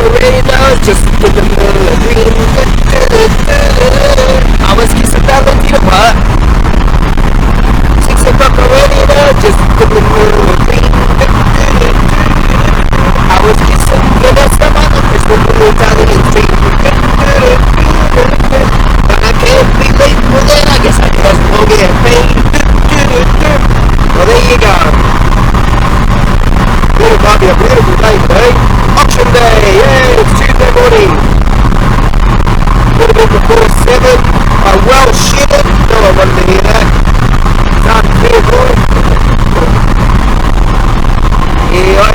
Macarena, just in the middle of green. I was kissing Valentina, what? 6 o'clock Macarena, just in the middle of green. I was kissing Vanessa, just in the Italian street. But I can't be late for that, I guess I just won't get paid. Well, there you go. It might be a beautiful day today. Auction day, yeah, it's Tuesday morning. A little bit before 7. I well shitted. No one wanted to hear that. Start to clear, boy. Yeah, I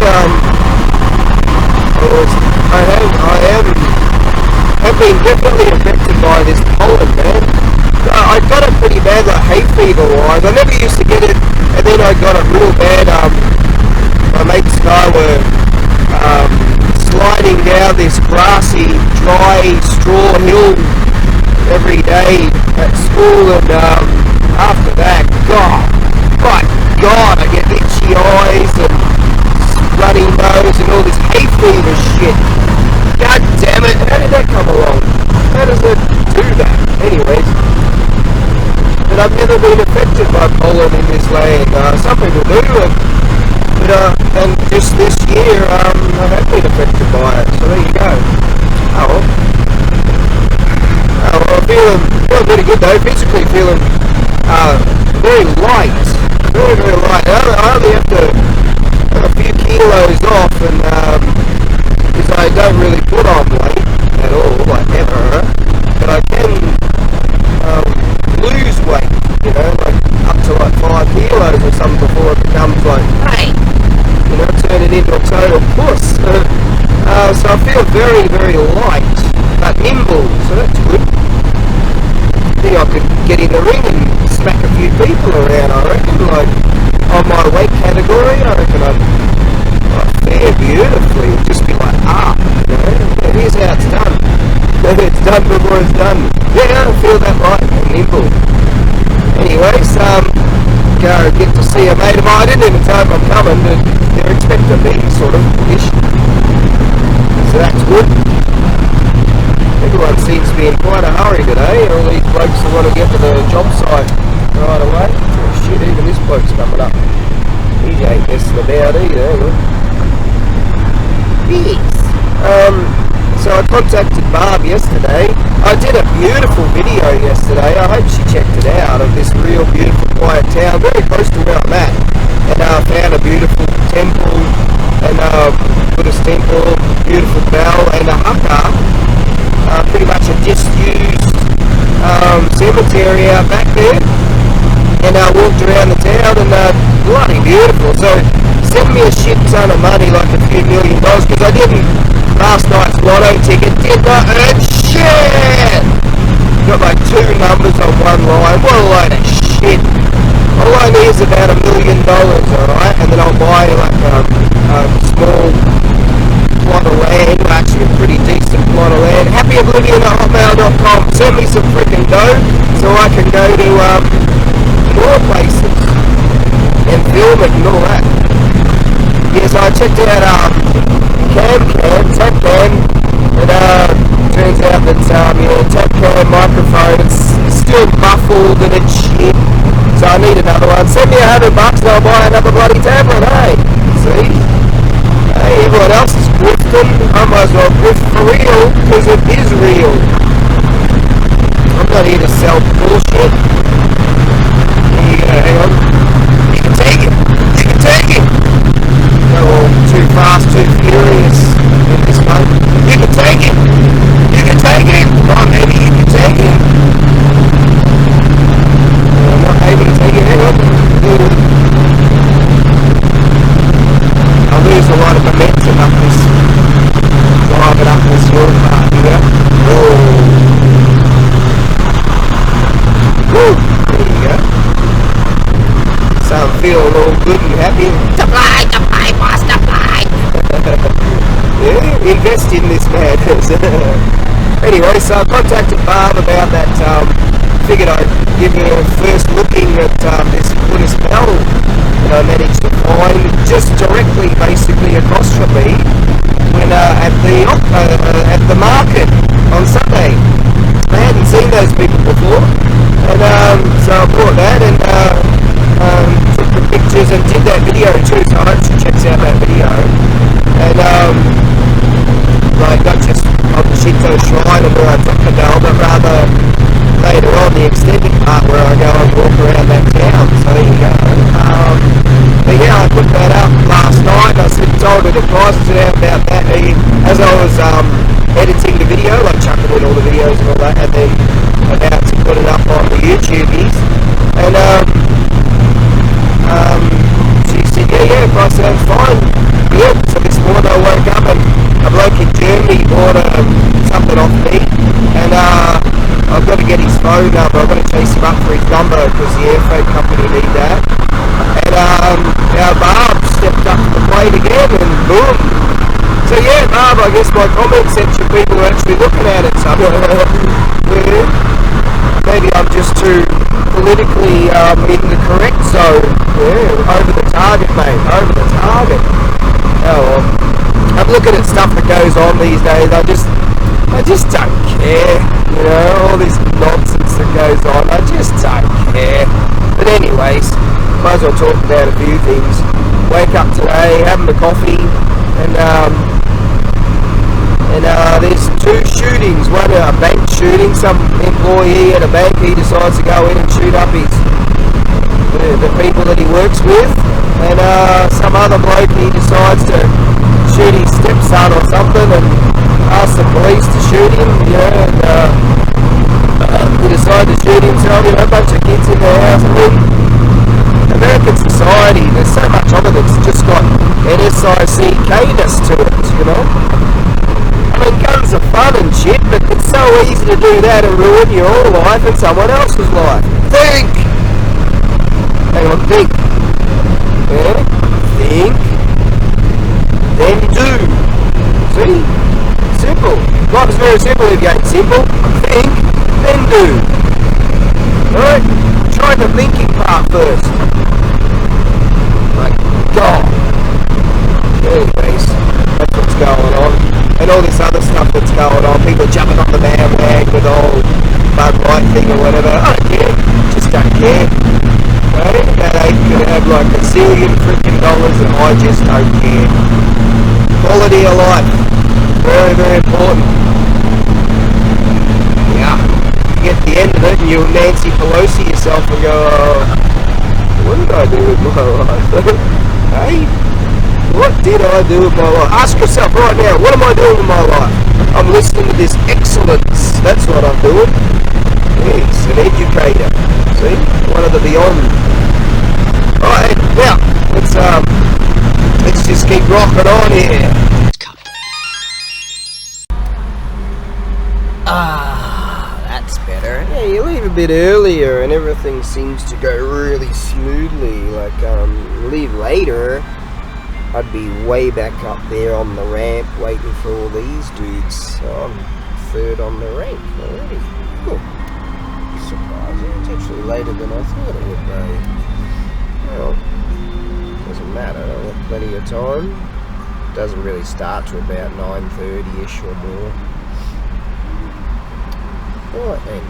have been definitely affected by this pollen, man. I got it pretty bad, like hay fever wise. I never used to get it, and then I got it real bad. My mates and I were sliding down this grassy, dry straw hill every day at school, and after that, my God, I get itchy eyes and runny nose and all this hay fever shit. God damn it, how did that come along? How does it do that? Anyways, but I've never been affected by pollen in this land. Some people do, and just this year, I have been affected by it, so there you go. Oh well, feeling pretty good though, physically feeling very light, very, very light. I only have to have a few kilos off, and because I don't really put on weight at all, like ever, but I can lose weight, you know, like up to like 5 kilos or something before it becomes like, hey, you know, turn it into a total puss. So I feel very, very light, but nimble, so that's good. I think I could get in the ring and smack a few people around, I reckon, like, on my weight category. I reckon I'd fare beautifully, just be like, you know, here's how it's done. It's done before it's done. Yeah, I feel that light and nimble. Anyways, go get to see a mate of mine. I didn't even tell them I'm coming, but they're expecting me, sort of, ish. So that's good. Everyone seems to be in quite a hurry today. All these blokes who want to get to the job site right away. Oh shit, even this bloke's coming up. He ain't messing about either. Yes. So I contacted Barb yesterday. I did a beautiful video yesterday. I hope she checked it out, of this real beautiful quiet town, very close to where I'm at. And I found a beautiful temple, and a Buddhist temple, beautiful bell, and a haka, pretty much a disused cemetery out back there. And I walked around the town, and bloody beautiful. So send me a shit ton of money, like a few $1 million, because I didn't. Last night's lotto ticket did not earn shit! Got like 2 numbers on one line. What a load of shit. All I need is about $1 million, alright? And then I'll buy like a small plot of land, actually a pretty decent plot of land. happyoblivion@hotmail.com. Send me some freaking dough so I can go to more places and film it and all that. Yes, I checked out tap cam, and turns out that tap cam microphone, it's still muffled and it's shit, so I need another one. Send me $100 and I'll buy another bloody tablet, hey? See? Hey, everyone else is grifting. I might as well grift for real, because it is real. I'm not here to sell bullshit. Here you go, hang on. You can take it. You can take it. Go all too fast, too furious in this one. You can take it. You can take it. Come on, baby, you can take it. I'm not able to take it. Hang on. I lose a lot of momentum up this, driving up this hill part here. Woo! There you go. So I'm feeling all good and happy. Apply, boss, apply! Yeah, invest in this madness. Anyway, so I contacted Barb about that, figured I'd give you a first looking at this Buddhist bell that I managed to find just directly, basically, across from me. when at the market on Sunday. I hadn't seen those people before, and so I bought that and took the pictures and did that video too. So I hope she checks out that video. And like not just on the Shinto shrine and where I took the bell, but rather later on the extended part where I go and walk around that town. So there you go. But yeah, I put that up last night. I told her the prices out about that as I was editing the video, like chucking in all the videos and all that, and then about to put it up on the YouTubies. And she said, yeah, price sounds fine. Yeah, so this morning I woke up and a bloke in Germany bought something off me, and I've got to get his phone number. I've got to chase him up for his number because the air freight company need that. And our Barb stepped up to the plate again, and boom. So yeah, Barb, I guess my comment section people are actually looking at it somewhere. Maybe I'm just too politically in the correct zone. Yeah, over the target, mate. Over the target. Oh well. I'm looking at stuff that goes on these days. I just don't care. You know, all this nonsense that goes on. I just don't care. But anyways, might as well talk about a few things. Wake up today, having the coffee, and there's two shootings. One a bank shooting. Some employee at a bank, he decides to go in and shoot up the people that he works with, and some other bloke, he decides to shoot his stepson or something, and ask the police to shoot him. He decided to shoot himself. A bunch of kids in their house. American society, there's so much of it that's just got NSICK-ness to it, you know? I mean, guns are fun and shit, but it's so easy to do that and ruin your whole life and someone else's life. Think! Hang on, think. Yeah? Think. Then do. See? Simple. Life is very simple if you ain't simple. Think, then do. Alright? Try the thinking part first. My God. Anyways, that's what's going on. And all this other stuff that's going on. People jumping on the bandwagon with the whole Bud Light thing or whatever. I don't care. Just don't care. Right? They could have like $1 zillion freaking dollars and I just don't care. Quality of life. Very, very important. Yeah. You get to the end of it and you'll Nancy Pelosi yourself and go, what did I do with my life? Hey? What did I do with my life? Ask yourself right now, what am I doing with my life? I'm listening to this excellence. That's what I'm doing. Yes, an educator. See? One of the beyond. Alright, now, let's just keep rocking on here. That's better. Yeah, you leave a bit earlier and everything seems to go really smoothly. Like, leave later, I'd be way back up there on the ramp waiting for all these dudes. So I'm third on the rank already. Cool. Surprising. It's actually later than I thought it would be. Well, doesn't matter. I've got plenty of time. Doesn't really start to about 9:30ish or more. Right then.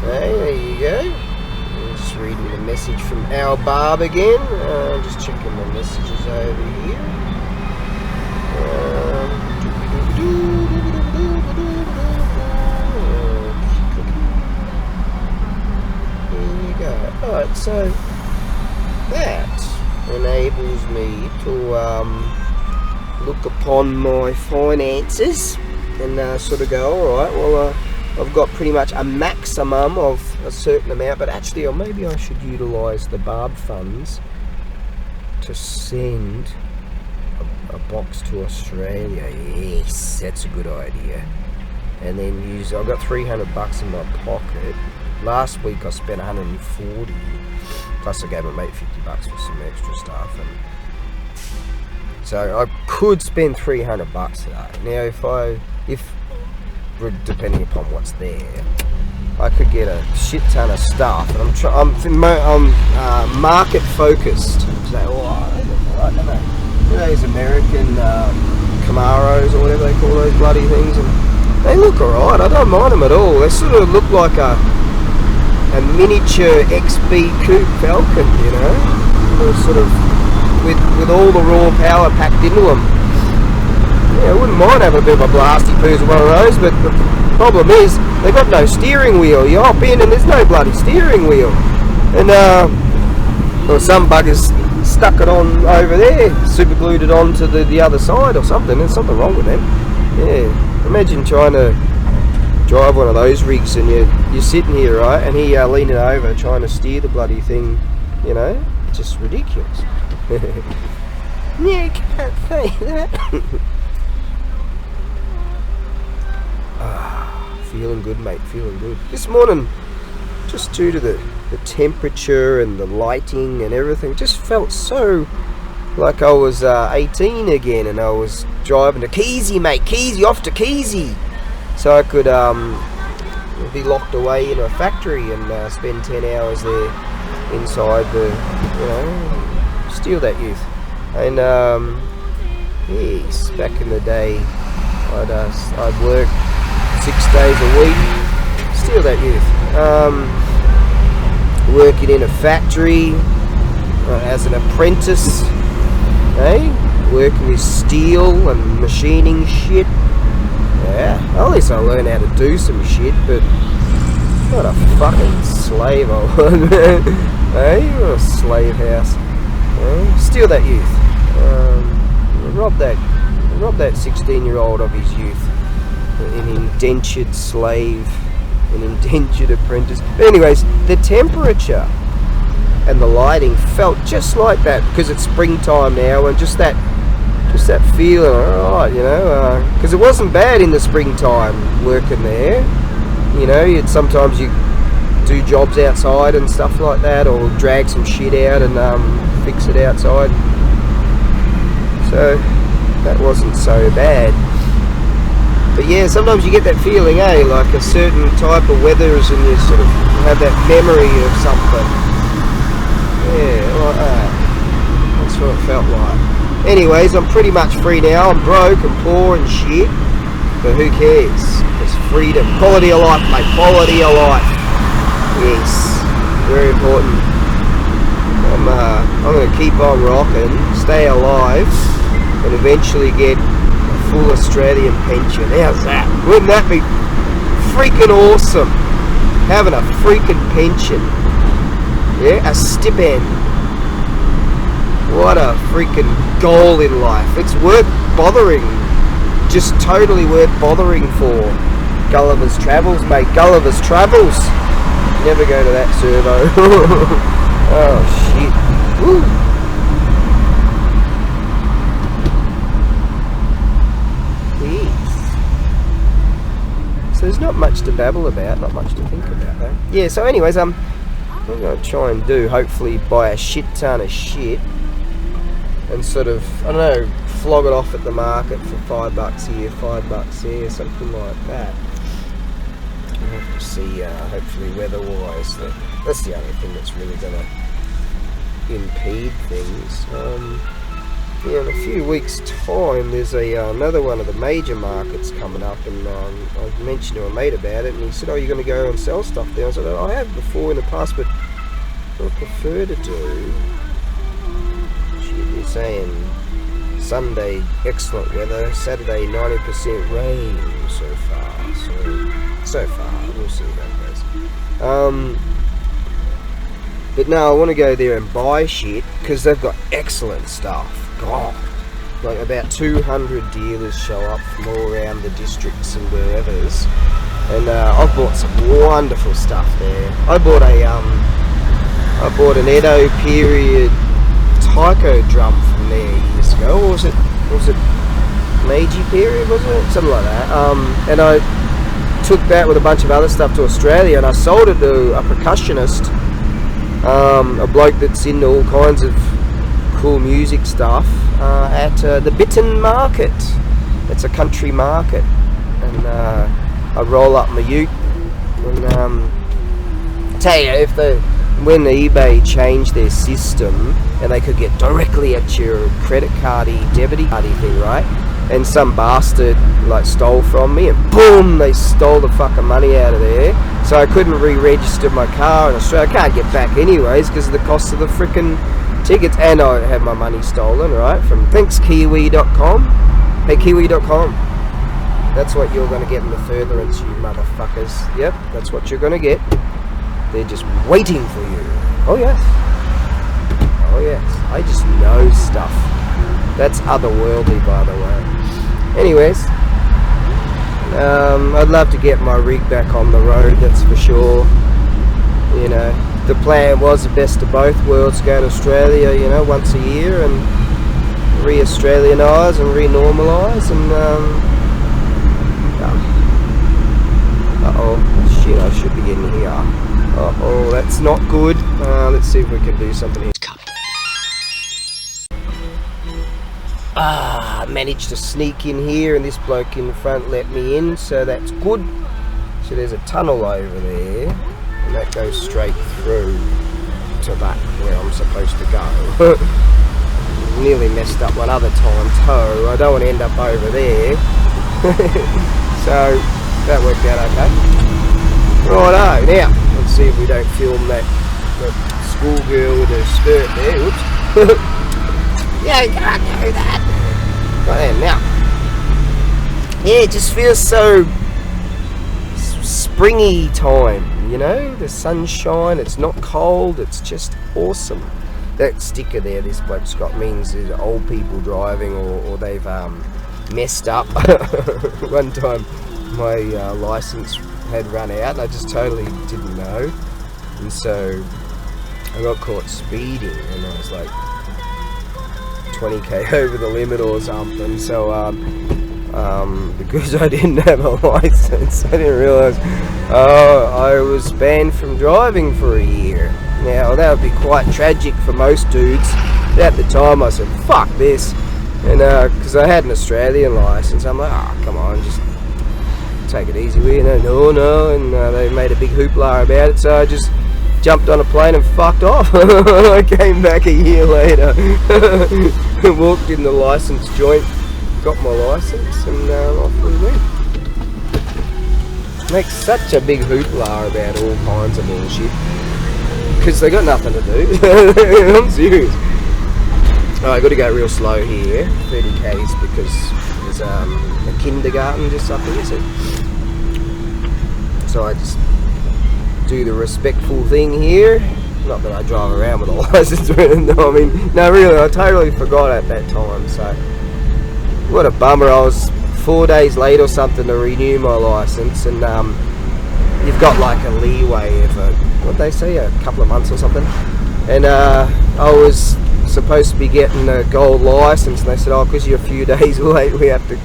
Hey, there you go. I'm just reading the message from our Barb again. Just checking the messages over here. There you go. Alright, so that enables me to look upon my finances and sort of go, alright, well I've got pretty much a maximum of a certain amount, but actually, or maybe I should utilise the Barb funds to send a box to Australia. Yes, that's a good idea. And then I've got $300 in my pocket. Last week I spent 140, plus I gave my mate $50 for some extra stuff, and so I could spend $300 today. Now, if depending upon what's there, I could get a shit ton of stuff. And I'm market focused. So, I don't know. You know, those American Camaros or whatever they call those bloody things, and they look alright. I don't mind them at all. They sort of look like a miniature XB Coupe Falcon, you know, sort of with all the raw power packed into them. Yeah, I wouldn't mind having a bit of a blasty poos with one of those, but the problem is they've got no steering wheel. You hop in and there's no bloody steering wheel, and well, some buggers stuck it on over there, super glued it onto the other side or something. There's something wrong with them. Yeah, imagine trying to drive one of those rigs and you're sitting here, right, and he leaning over trying to steer the bloody thing, you know, just ridiculous. Yeah, you can't say that. Feeling good, mate, feeling good. This morning, just due to the temperature and the lighting and everything, just felt so like I was 18 again, and I was driving to Keesey, mate, Keesey, off to Keesey, so I could be locked away in a factory and spend 10 hours there inside the, you know, steal that youth. And yes, back in the day, I'd work 6 days a week, steal that youth. Working in a factory as an apprentice, working with steel and machining shit. Yeah, at least I learned how to do some shit, but what a fucking slave I was. Hey, what a slave house. Steal that youth. Rob that 16-year-old of his youth. An indentured slave, an indentured apprentice. But anyways, the temperature and the lighting felt just like that, because it's springtime now, and just that feeling, alright, you know, because it wasn't bad in the springtime working there. You know, sometimes you do jobs outside and stuff like that, or drag some shit out and fix it outside. So that wasn't so bad. But yeah, sometimes you get that feeling, like a certain type of weathers, and you sort of have that memory of something. Yeah, like that. That's what it felt like. Anyways, I'm pretty much free now. I'm broke and poor and shit, but who cares? It's freedom. Quality of life, mate. Quality of life. Yes, very important. I'm going to keep on rocking, stay alive, and eventually get full Australian pension. How's that? Wouldn't that be freaking awesome? Having a freaking pension. Yeah, a stipend. What a freaking goal in life. It's worth bothering. Just totally worth bothering for. Gulliver's Travels, mate. Gulliver's Travels. Never go to that servo. Oh shit. Woo. So there's not much to babble about, not much to think about though. Yeah, so anyways, I'm going to try and do, hopefully buy a shit ton of shit and sort of, I don't know, flog it off at the market for $5 here, $5 there, something like that. We'll have to see, hopefully weather-wise, that's the only thing that's really going to impede things. Yeah, in a few weeks' time, there's another one of the major markets coming up, and I mentioned to a mate about it, and he said, "Oh, you're going to go and sell stuff there?" I said, "I have before in the past, but what I prefer to do." Shit, they're saying Sunday excellent weather, Saturday 90% rain so far. So far, we'll see how that goes. But no, I want to go there and buy shit because they've got excellent stuff. God, like about 200 dealers show up from all around the districts and wherever's, and I've bought some wonderful stuff there. I bought an Edo period taiko drum from there years ago. Or was it Meiji period? Was it something like that? And I took that with a bunch of other stuff to Australia, and I sold it to a percussionist, a bloke that's into all kinds of cool music stuff, at the Bitten Market. It's a country market, and I roll up my ute And tell you, when eBay changed their system and they could get directly at your credit cardy, debity cardy thing, right? And some bastard like stole from me, and boom, they stole the fucking money out of there. So I couldn't re-register my car in Australia. I can't get back anyways because of the cost of the frickin' tickets, and I had my money stolen, right? From thanks Kiwi.com. Hey, Kiwi.com. That's what you're going to get in the furtherance, you motherfuckers. Yep, that's what you're going to get. They're just waiting for you. Oh yes. Oh yes. I just know stuff. That's otherworldly, by the way. Anyways, I'd love to get my rig back on the road, that's for sure. You know, the plan was the best of both worlds, go to Australia, you know, once a year and re-Australianise and re-normalise, and uh-oh, shit, I should be in here. Uh-oh, that's not good. Let's see if we can do something here. I managed to sneak in here, and this bloke in front let me in, so that's good. So there's a tunnel over there, and that goes straight through to that where I'm supposed to go. Nearly messed up one other time too. I don't want to end up over there. So that worked out okay. Righto, now let's see if we don't film that schoolgirl with her skirt there. Whoops. Yeah, you can't do that. Right then, now. Yeah, it just feels so springy time, you know? The sunshine, it's not cold, it's just awesome. That sticker there this bloke's got means there's old people driving, or they've messed up. One time my license had run out and I just totally didn't know. And so I got caught speeding and I was like 20k over the limit or something, so because I didn't have a license, I didn't realise I was banned from driving for a year. Now that would be quite tragic for most dudes. At the time I said fuck this, and because I had an Australian license, I'm like, oh come on, just take it easy with you. No, and they made a big hoopla about it, so I just jumped on a plane and fucked off. I came back a year later, walked in the license joint, got my license, and off we went. Makes such a big hoopla about all kinds of bullshit because they got nothing to do. I'm serious. Oh, I got to go real slow here, 30 k's, because there's a kindergarten just up here. So I just do the respectful thing here. Not that I drive around with a license or anything. No, I mean, no, really, I totally forgot at that time. So what a bummer. I was 4 days late or something to renew my license, and you've got like a leeway of what they say, a couple of months or something. And I was supposed to be getting a gold license, and they said, oh, because you're a few days late, we have to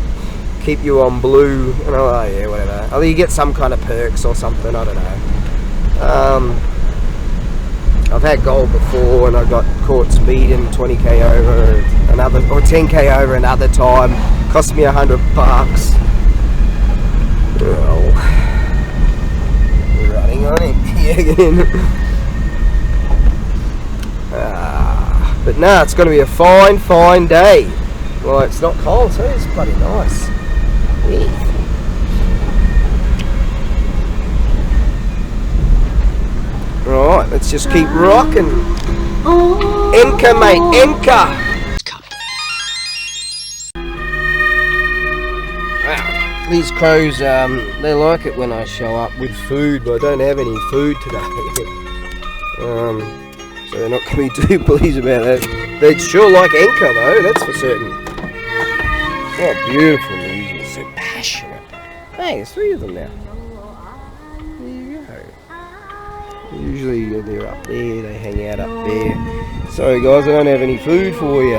keep you on blue. And I'm like, oh yeah, whatever. Or you get some kind of perks or something, I don't know. I've had gold before, and I got caught speeding 20k over another, or 10k over another time. Cost me $100. Oh, we're running on it again. But nah, it's going to be a fine day. Well, it's not cold, so it's bloody nice. Yeah. Right, let's just keep rocking. Enka, mate, Enka. Wow, these crows, they like it when I show up with food, but I don't have any food today. So they're not going to be too pleased about that. They'd sure like Enka though, that's for certain. Oh, beautiful music, so passionate. Hey, there's 3 of them now. Usually they're up there, they hang out up there. Sorry guys, I don't have any food for you.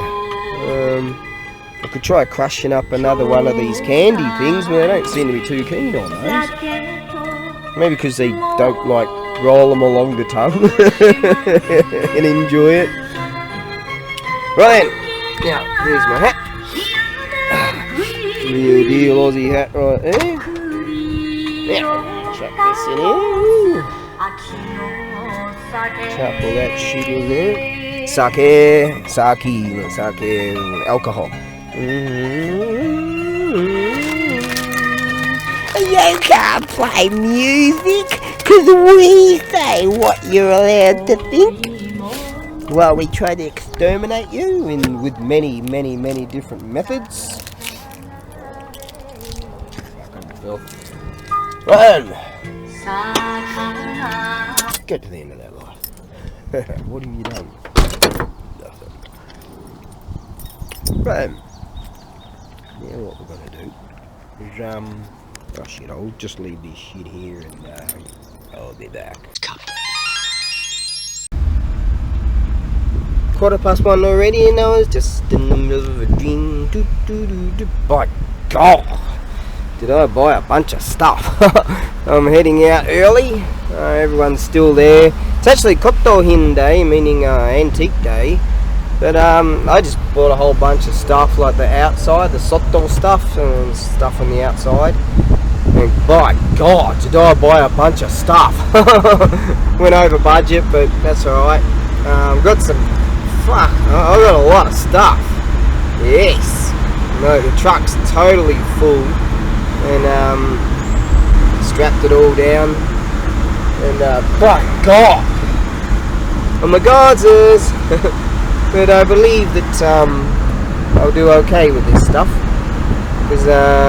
I could try crushing up another one of these candy things, but they don't seem to be too keen on those. Maybe because they don't like roll them along the tongue and enjoy it. Right then, now here's my hat. Real deal Aussie hat right there. Now, Chuck this in here. Chuck all that shit in there. Sake, alcohol. You can't play music because we say what you're allowed to think. Well, we try to exterminate you with many, many, many different methods. Run! Get to the end of that life. What have you done? Nothing. Right. Yeah, what we're gonna do is oh shit, I'll just leave this shit here and I'll be back. 1:15 already, and I was just in the middle of a dream. By God, did I buy a bunch of stuff? I'm heading out early. Everyone's still there. It's actually Kotohin Day, meaning antique day. But I just bought a whole bunch of stuff, like the outside, the soto stuff, and stuff on the outside. And by God, did I buy a bunch of stuff. Went over budget, but that's alright. Got some, fuck, I got a lot of stuff. Yes. No, the truck's totally full. And strapped it all down. And by God. Oh my God, says. But I believe that I'll do okay with this stuff. Because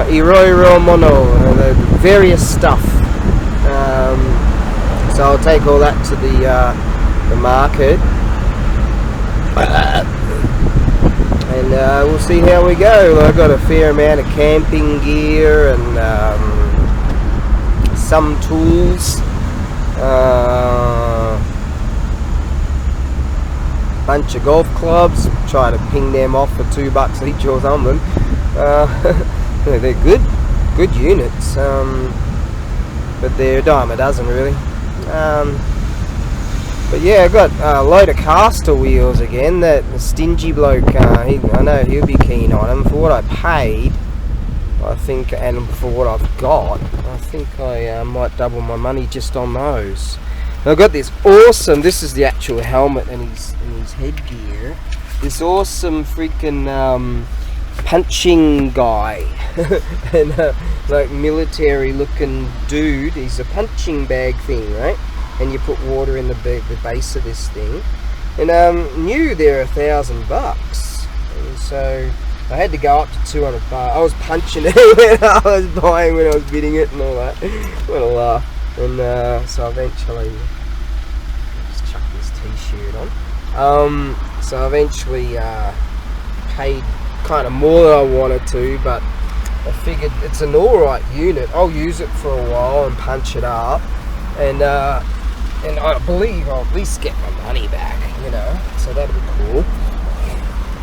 Iroiro Mono, the various stuff. So I'll take all that to the market. And we'll see how we go. I've got a fair amount of camping gear and some tools. Bunch of golf clubs. Try to ping them off for $2 each or something. They're good units, but they're a dime a dozen really. But yeah, I got a load of caster wheels again. That stingy bloke, I know he'll be keen on them. For what I paid, I think, and for what I've got, I think I might double my money just on those. And I've got this awesome, this is the actual helmet and his headgear. This awesome freaking punching guy. And like military looking dude. He's a punching bag thing, right? And you put water in the base of this thing. And new they're $1,000. And so I had to go up to $200. I was punching it when I was buying, when I was bidding it and all that. What a laugh. And so eventually, just chuck this t-shirt on. So eventually paid kind of more than I wanted to, but I figured it's an alright unit. I'll use it for a while and punch it up, and I believe I'll at least get my money back, you know, so that'll be cool.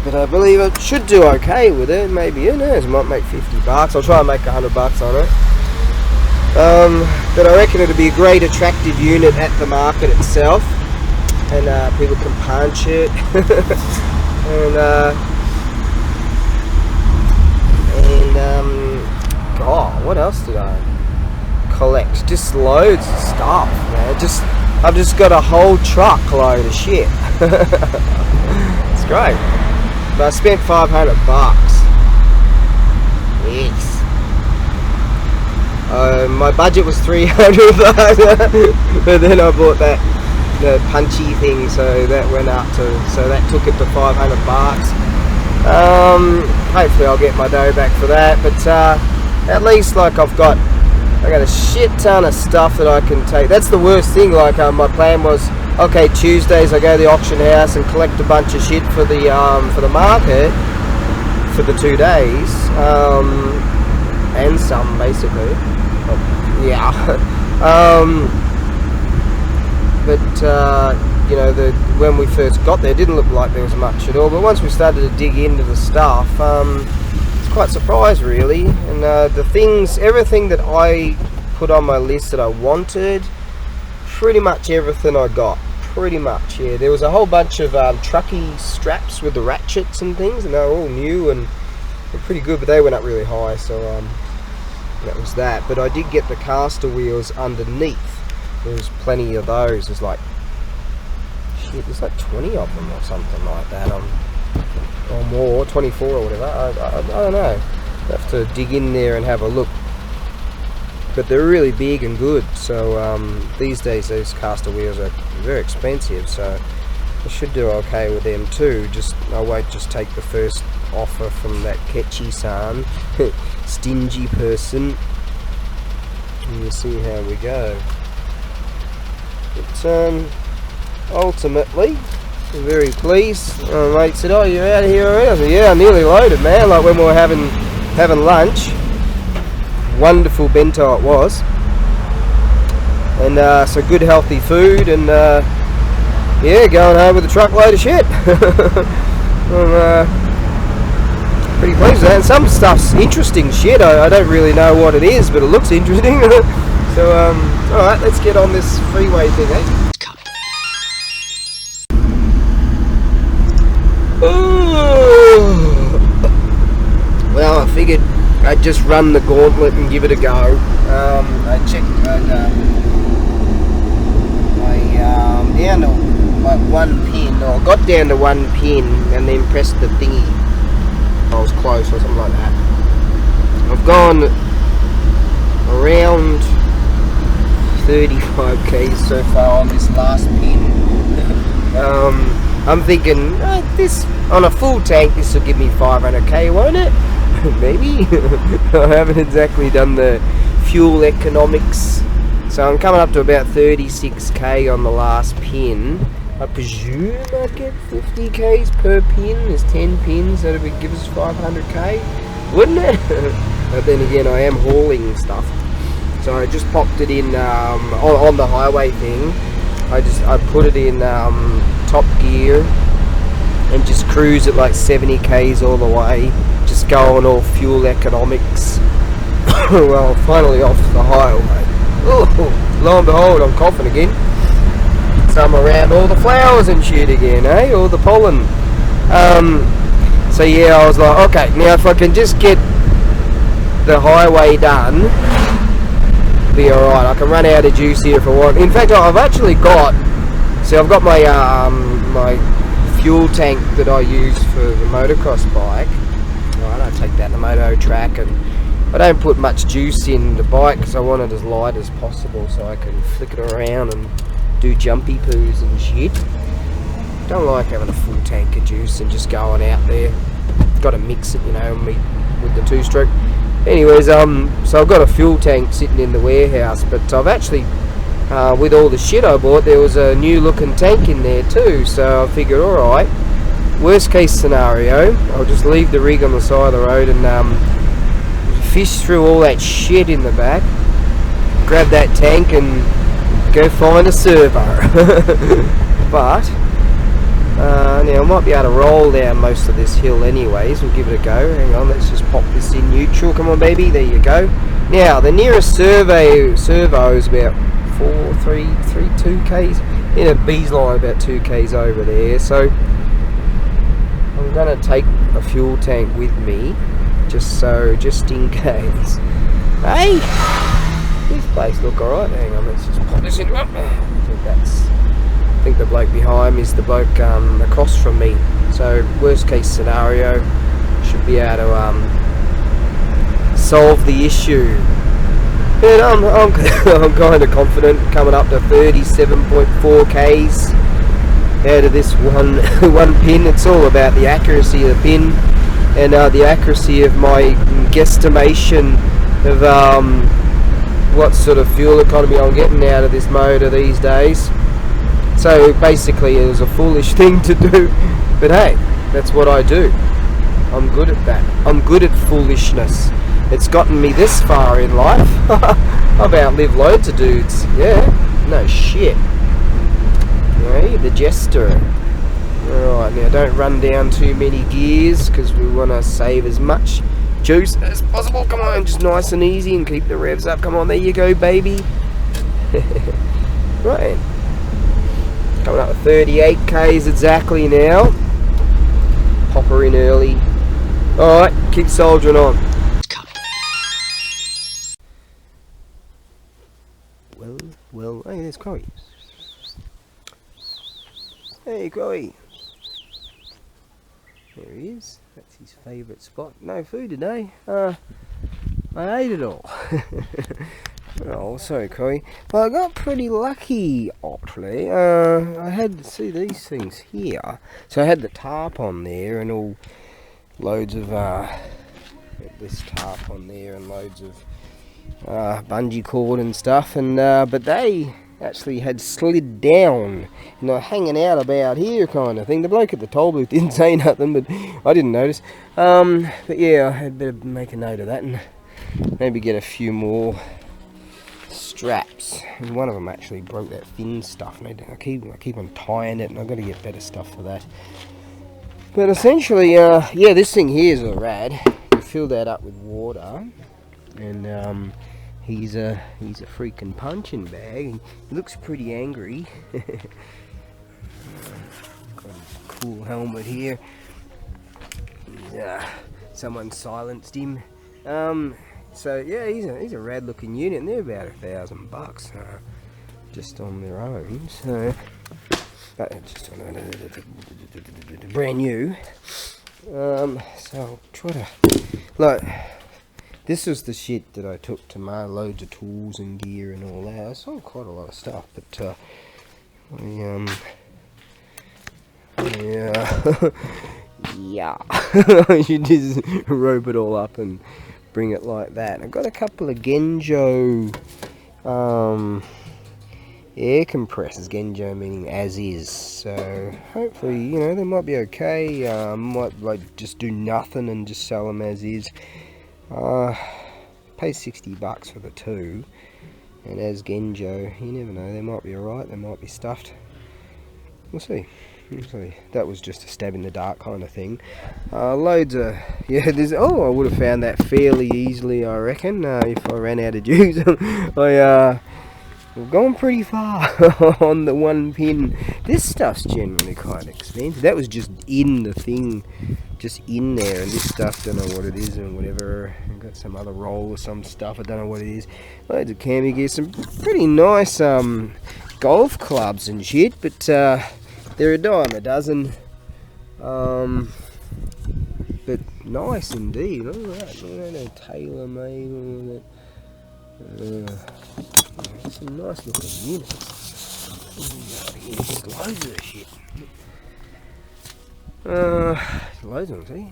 But I believe I should do okay with it. Maybe, who knows, I might make $50. I'll try and make $100 on it. But I reckon it'll be a great attractive unit at the market itself, and people can punch it. God, what else did I collect? Just loads of stuff, man. I've just got a whole truckload of shit. It's great. But I spent $500. Yes. My budget was $300, but then I bought the punchy thing, so that went up to, so that took it to $500. Hopefully I'll get my dough back for that, but at least like I got a shit ton of stuff that I can take. That's the worst thing. Like my plan was, okay, Tuesdays I go to the auction house and collect a bunch of shit for the market for the 2 days, and some basically. Yeah. But you know, when we first got there, it didn't look like there was much at all. But once we started to dig into the stuff, it's quite surprised really. And everything that I put on my list that I wanted, pretty much everything I got. Pretty much, yeah. There was a whole bunch of trucky straps with the ratchets and things, and they were all new and they're pretty good, but they went up really high. So, That was that. But I did get the caster wheels underneath. There was plenty of those. There's like, shit, there's like 20 of them or something like that, or more, 24 or whatever. I don't know. I have to dig in there and have a look. But they're really big and good. So these days those caster wheels are very expensive. So I should do okay with them too. Just I won't just take the first offer from that Ketchi-san, stingy person. And we'll see how we go. But ultimately, I'm very pleased. Mate said, "Oh, you're out of here already?" I said, "Yeah, I'm nearly loaded, man." Like when we were having lunch. Wonderful bento it was, and so good healthy food, and yeah, going home with a truckload of shit. I'm pretty pleased with that. And some stuff's interesting shit. I don't really know what it is, but it looks interesting. So alright, let's get on this freeway thing, eh? Well, I figured I'd just run the gauntlet and give it a go. I checked, down to like one pin, or got down to one pin and then pressed the thingy. I was close or something like that. I've gone around 35 k's so far on this last pin. I'm thinking, this on a full tank, this will give me 500k, won't it? Maybe. I haven't exactly done the fuel economics, so I'm coming up to about 36k on the last pin. I presume I'd get 50 k's per pin. There's 10 pins, that would give us 500k, wouldn't it? But then again, I am hauling stuff, so I just popped it in on the highway thing. I put it in top gear and just cruise at like 70 k's all the way, just going all fuel economics. Well, finally off the highway. Oh, lo and behold, I'm coughing again. So I'm around all the flowers and shit again, eh? All the pollen. So yeah, I was like, okay, now if I can just get the highway done, be alright. I can run out of juice here if I want. In fact, I've actually got, see, I've got my my fuel tank that I use for the motocross bike. Right, I take that in the moto track, and I don't put much juice in the bike because I want it as light as possible so I can flick it around and do jumpy poos and shit. Don't like having a full tank of juice and just going out there. Got to mix it, you know, with the two-stroke. Anyways, so I've got a fuel tank sitting in the warehouse, but I've actually, with all the shit I bought, there was a new looking tank in there too, so I figured, alright, worst case scenario, I'll just leave the rig on the side of the road and fish through all that shit in the back, grab that tank and go find a servo. But now I might be able to roll down most of this hill anyways. We'll give it a go. Hang on, let's just pop this in neutral. Come on, baby, there you go. Now the nearest servo is about 2 k's in a bee's line, about 2 k's over there. So I'm gonna take a fuel tank with me, just in case. Hey, this place look alright. Hang on, let's just pop this in. I think the bloke behind me is the bloke across from me. So worst case scenario, should be able to solve the issue. And I'm kind of confident, coming up to 37.4 k's out of this one pin. It's all about the accuracy of the pin and the accuracy of my guesstimation of what sort of fuel economy I'm getting out of this motor these days. So basically it was a foolish thing to do, but hey, that's what I do. I'm good at that. I'm good at foolishness. It's gotten me this far in life. I've outlived loads of dudes. Yeah, no shit. Hey, the jester. Alright, now don't run down too many gears because we want to save as much juice as possible. Come on, just nice and easy and keep the revs up. Come on, there you go, baby. Right. Coming up to 38 k's exactly now. Pop her in early. Alright, keep soldiering on. Well, hey, there's Chloe. Hey, Chloe. There he is. That's his favourite spot. No food today. I ate it all. Oh, sorry, Chloe. Well, I got pretty lucky, actually. I had, see these things here. So I had the tarp on there and all loads of, this tarp on there and loads of bungee cord and stuff. And but they actually had slid down and they're hanging out about here kind of thing. The bloke at the toll booth didn't say nothing, but I didn't notice. But yeah, I had better make a note of that and maybe get a few more straps. And one of them actually broke that fin stuff, and I keep on tying it, and I've got to get better stuff for that. But essentially, yeah, this thing here is a rad. You fill that up with water, and he's a freaking punching bag. He looks pretty angry. Got a cool helmet here. Someone silenced him. So yeah, he's a rad looking unit, and they're about $1,000 just on their own. So just on brand new. So I'll try to look. This was the shit that I took to my loads of tools and gear and all that. I sold quite a lot of stuff, but yeah, I should just rope it all up and bring it like that. I've got a couple of Genjo air compressors. Genjo meaning as is. So hopefully, you know, they might be okay. Might like just do nothing and just sell them as is. Pay $60 for the two, and as Genjo, you never know. They might be alright. They might be stuffed. We'll see. That was just a stab in the dark kind of thing. Loads of, yeah, I would have found that fairly easily, I reckon, if I ran out of juice. We've gone pretty far on the one pin. This stuff's generally quite expensive. That was just in the thing, just in there, and this stuff, don't know what it is and whatever. I've got some other roll or some stuff, I don't know what it is. Loads of camping gear, some pretty nice golf clubs and shit, but they're a dime a dozen, but nice indeed. Look at that, they're tailor made, all that. Some nice looking units. There's loads of shit. Loads of them,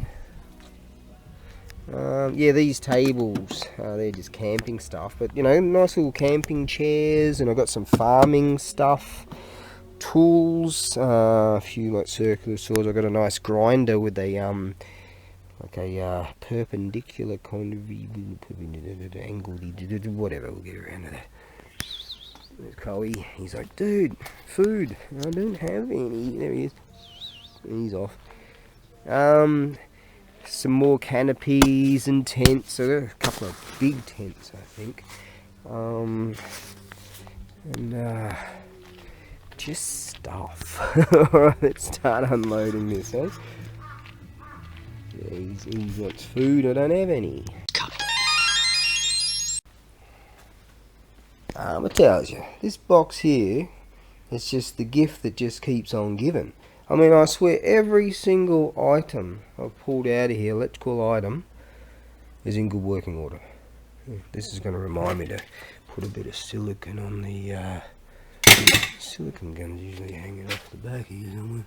see? Yeah, these tables, they're just camping stuff, but you know, nice little camping chairs, and I've got some farming stuff. Tools, a few like circular saws. I've got a nice grinder with a like a perpendicular kind of angle, whatever. We'll get around to that. There's Chloe. He's like, dude, food. I don't have any. There he is. He's off. Some more canopies and tents. So there are a couple of big tents, I think. And just stuff. Alright, let's start unloading this, eh? Yeah, he wants food, I don't have any. I tells you, this box here, it's just the gift that just keeps on giving. I mean, I swear every single item I've pulled out of here, electrical item, is in good working order. This is going to remind me to put a bit of silicone on the silicone guns usually hanging off the back here somewhere.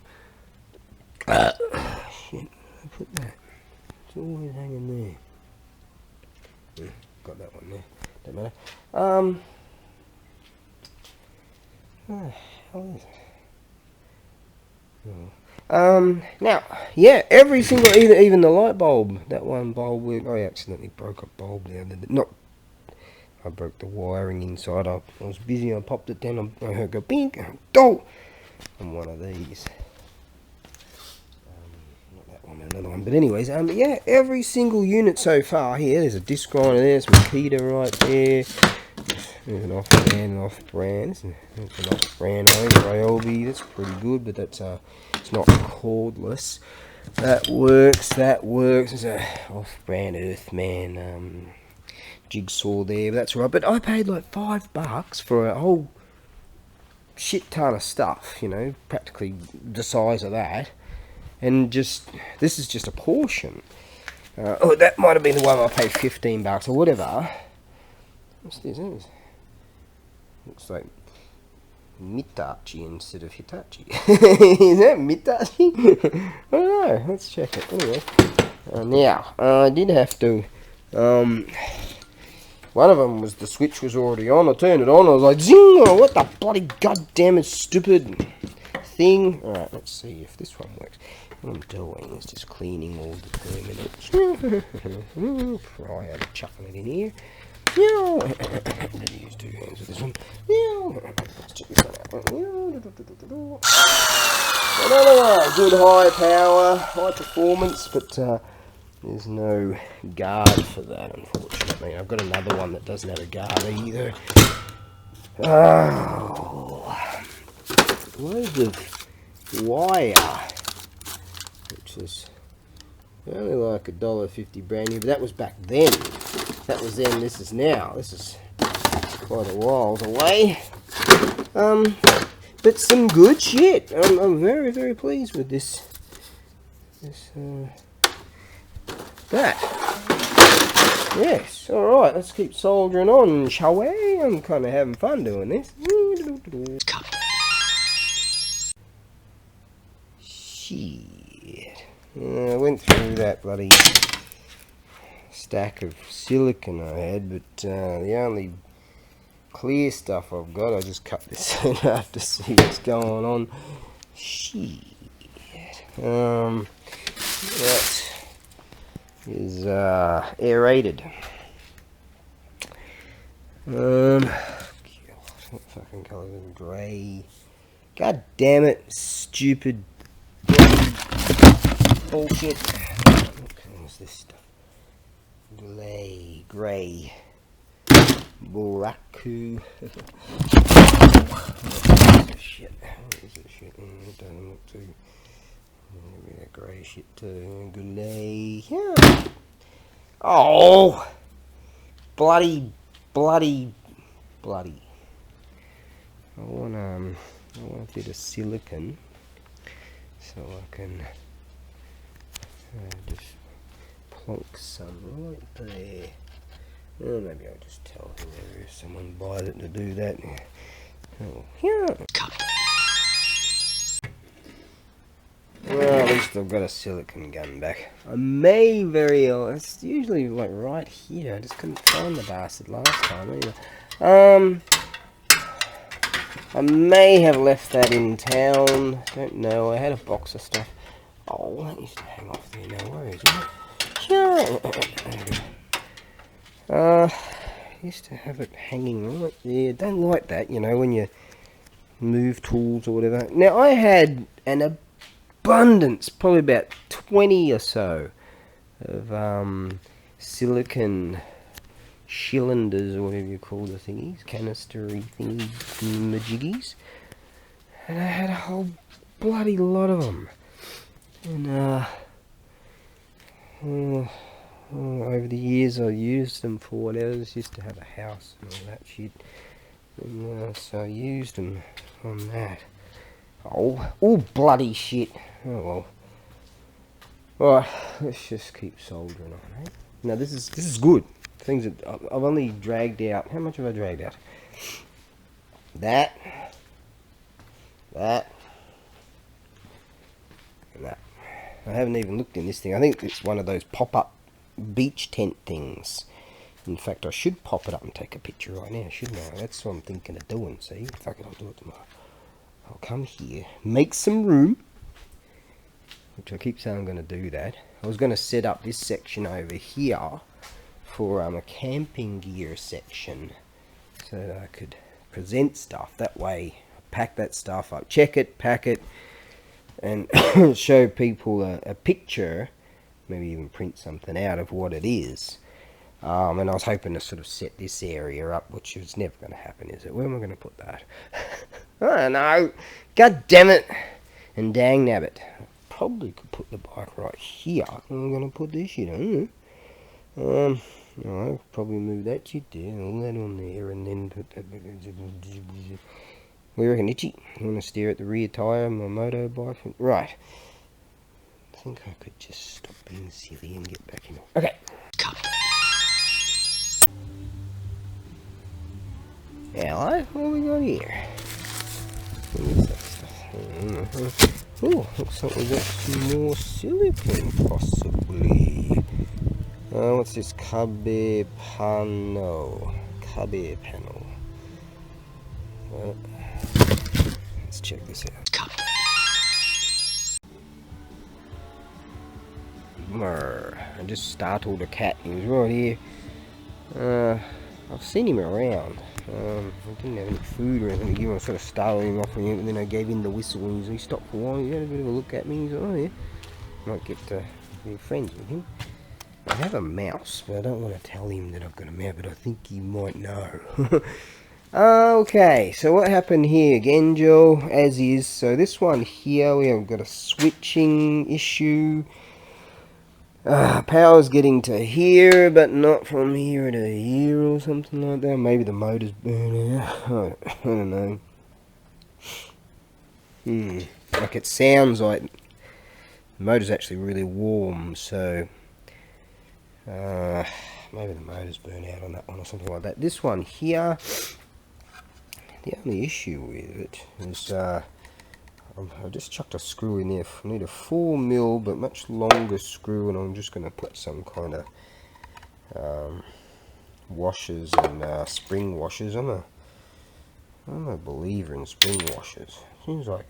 Shit, I put that. It's always hanging there. Got that one there. Don't matter. How is it? Oh. Now, yeah, every single, even the light bulb, that one bulb, I accidentally broke a bulb the other day. Not, I broke the wiring inside. I was busy, I popped it down, I heard go bink, go! And one of these. Not that one, another one. But anyways, yeah, every single unit so far here, there's a disc grinder there, some Makita right there. There's an off-brand, off-brand. It's an off-brand Ryobi. That's pretty good, but that's it's not cordless. That works. It's a off-brand Earthman jigsaw there, that's right. But I paid like $5 for a whole shit ton of stuff, you know, practically the size of that. And just, this is just a portion. Oh, that might have been the one I paid $15 or whatever. What's this? Looks like Mitachi instead of Hitachi. Is that Mitachi? I don't know. Let's check it. Anyway. Now, I did have to... one of them was the switch was already on. I turned it on. I was like, zing! Oh, what the bloody goddamn stupid thing. Alright, let's see if this one works. What I'm doing is just cleaning all the permanents. Try out chucking it in here. I'm going to use 2 hands with this one. Let's check this one out. Another one. Good high power, high performance, but there's no guard for that, unfortunately. I've got another one that doesn't have a guard either. Oh, loads of wire, which is only like $1.50 brand new, but that was back then. That was then, this is now. This is quite a while away. But some good shit. I'm very, very pleased with this. That. Yes, alright, let's keep soldiering on, shall we? I'm kind of having fun doing this. Shit. I went through that bloody stack of silicon I had, but the only clear stuff I've got, I just cut this in half to see what's going on. Shit. That is aerated. What fucking colour is it? Grey. God damn it, stupid bullshit. What is this stuff? Grey. Buraku. Shit. What is this shit? It doesn't look too. Maybe that grey shit too. Goulet. Yeah. Oh! Bloody. I want a bit of silicon so I can just plonk some right there. Well, maybe I'll just tell whoever, if someone buys it, to do that. Oh, yeah. Well, at least I've got a silicon gun back. I may it's usually like right here. I just couldn't find the bastard last time either. I may have left that in town. Don't know. I had a box of stuff. Oh, that used to hang off there. No worries. I used to have it hanging right there. Don't like that, you know, when you move tools or whatever. Now, I had an abundance, probably about 20 or so, of silicon cylinders, or whatever you call the thingies, canistery thingies, majiggies. And I had a whole bloody lot of them. And, over the years I used them for whatever. I used to have a house and all that shit. And, so I used them on that. Oh, bloody shit. Oh well. Alright, let's just keep soldering on, eh? Now this is good. Things that I've only dragged out. How much have I dragged out? That. And that. I haven't even looked in this thing. I think it's one of those pop-up beach tent things. In fact, I should pop it up and take a picture right now, shouldn't I? That's what I'm thinking of doing, see? Fuck it, I'll do it tomorrow. I'll come here, make some room, which I keep saying I'm going to do that. I was going to set up this section over here for a camping gear section so that I could present stuff. That way, pack that stuff up, check it, pack it, and show people a picture, maybe even print something out of what it is. And I was hoping to sort of set this area up, which is never going to happen, is it? Where am I going to put that? I don't know. God damn it. And dang nabbit. I probably could put the bike right here. I'm going to put this shit on. No, I'll probably move that shit there, all that on there, and then we reckon, Itchy? You want to stare at the rear tyre of my motorbike? Right. I think I could just stop being silly and get back in. Okay. Hello, what have we got here? What is that stuff? Oh, looks like we got some more silicone, possibly. What's this? Cabe panel. Let's check this out. I just startled a cat. He was right here. I've seen him around. I didn't have any food or anything to give him. I sort of startled him off, and then I gave him the whistle, and he stopped for a while. He had a bit of a look at me. He's like, oh yeah, might get to be friends with him. I have a mouse, but I don't want to tell him that I've got a mouse, but I think he might know. Okay, so what happened here? Genjo, as is. So this one here, we have got a switching issue. Power's getting to here, but not from here to here or something like that. Maybe the motor's burning out. I don't know. Like it sounds like the motor's actually really warm, so maybe the motor's burnt out on that one or something like that. This one here, the only issue with it is I've just chucked a screw in there. I need a 4mm but much longer screw, and I'm just going to put some kind of washers and spring washers. I'm a believer in spring washers. Seems like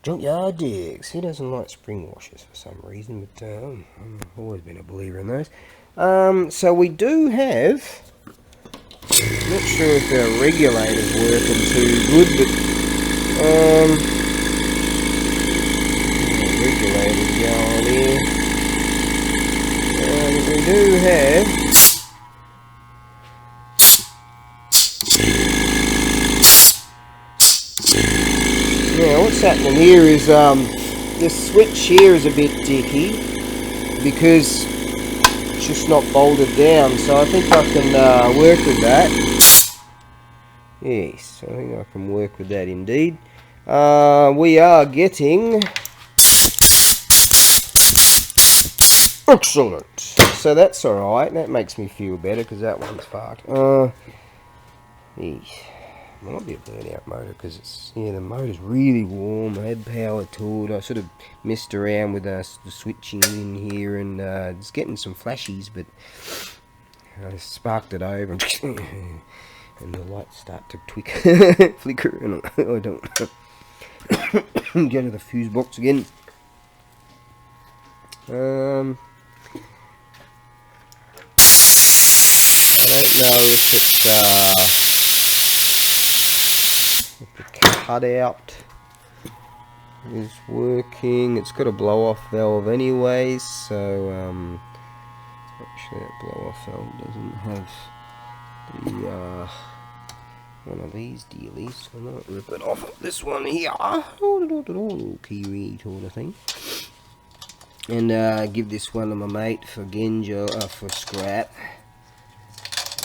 Junkyard Dicks, he doesn't like spring washers for some reason, but I've always been a believer in those. So we do have, I'm not sure if our regulator's working too good, but regulator's going here. We do have now what's happening here is this switch here is a bit dicky because it's just not bolted down, so I think I can work with that. Yes, I think I can work with that indeed. We are getting excellent, so that's alright. That makes me feel better because that one's fucked. Might be a burnout motor because it's, yeah, the motor's really warm. I had power to it. I sort of messed around with the switching in here, and it's getting some flashies, but I sparked it over and the lights start to flicker, and I don't go to the fuse box again. I don't know if it's the cutout is working. It's got a blow-off valve anyways, so actually that blow-off valve doesn't have the one of these dealies, so I might rip it off of this one here. Little kiwi sort of thing. And give this one to my mate for Genjo, for scrap.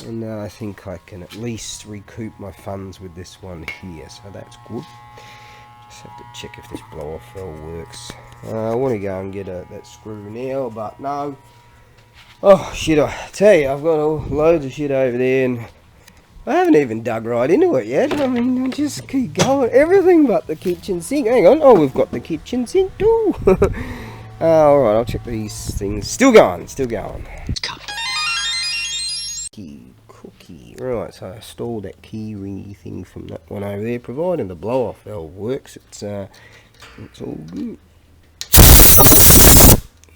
And I think I can at least recoup my funds with this one here, so that's good. Just have to check if this blow-off valve works. I want to go and get that screw now, but no. Oh shit, I tell you, I've got loads of shit over there, and I haven't even dug right into it yet. I mean, I just keep going. Everything but the kitchen sink. Hang on, oh, we've got the kitchen sink too. Alright, I'll check these things. Still going. Cookie. Right, so I stole that key ringy thing from that one over there. Providing the blow-off valve works, it's all good.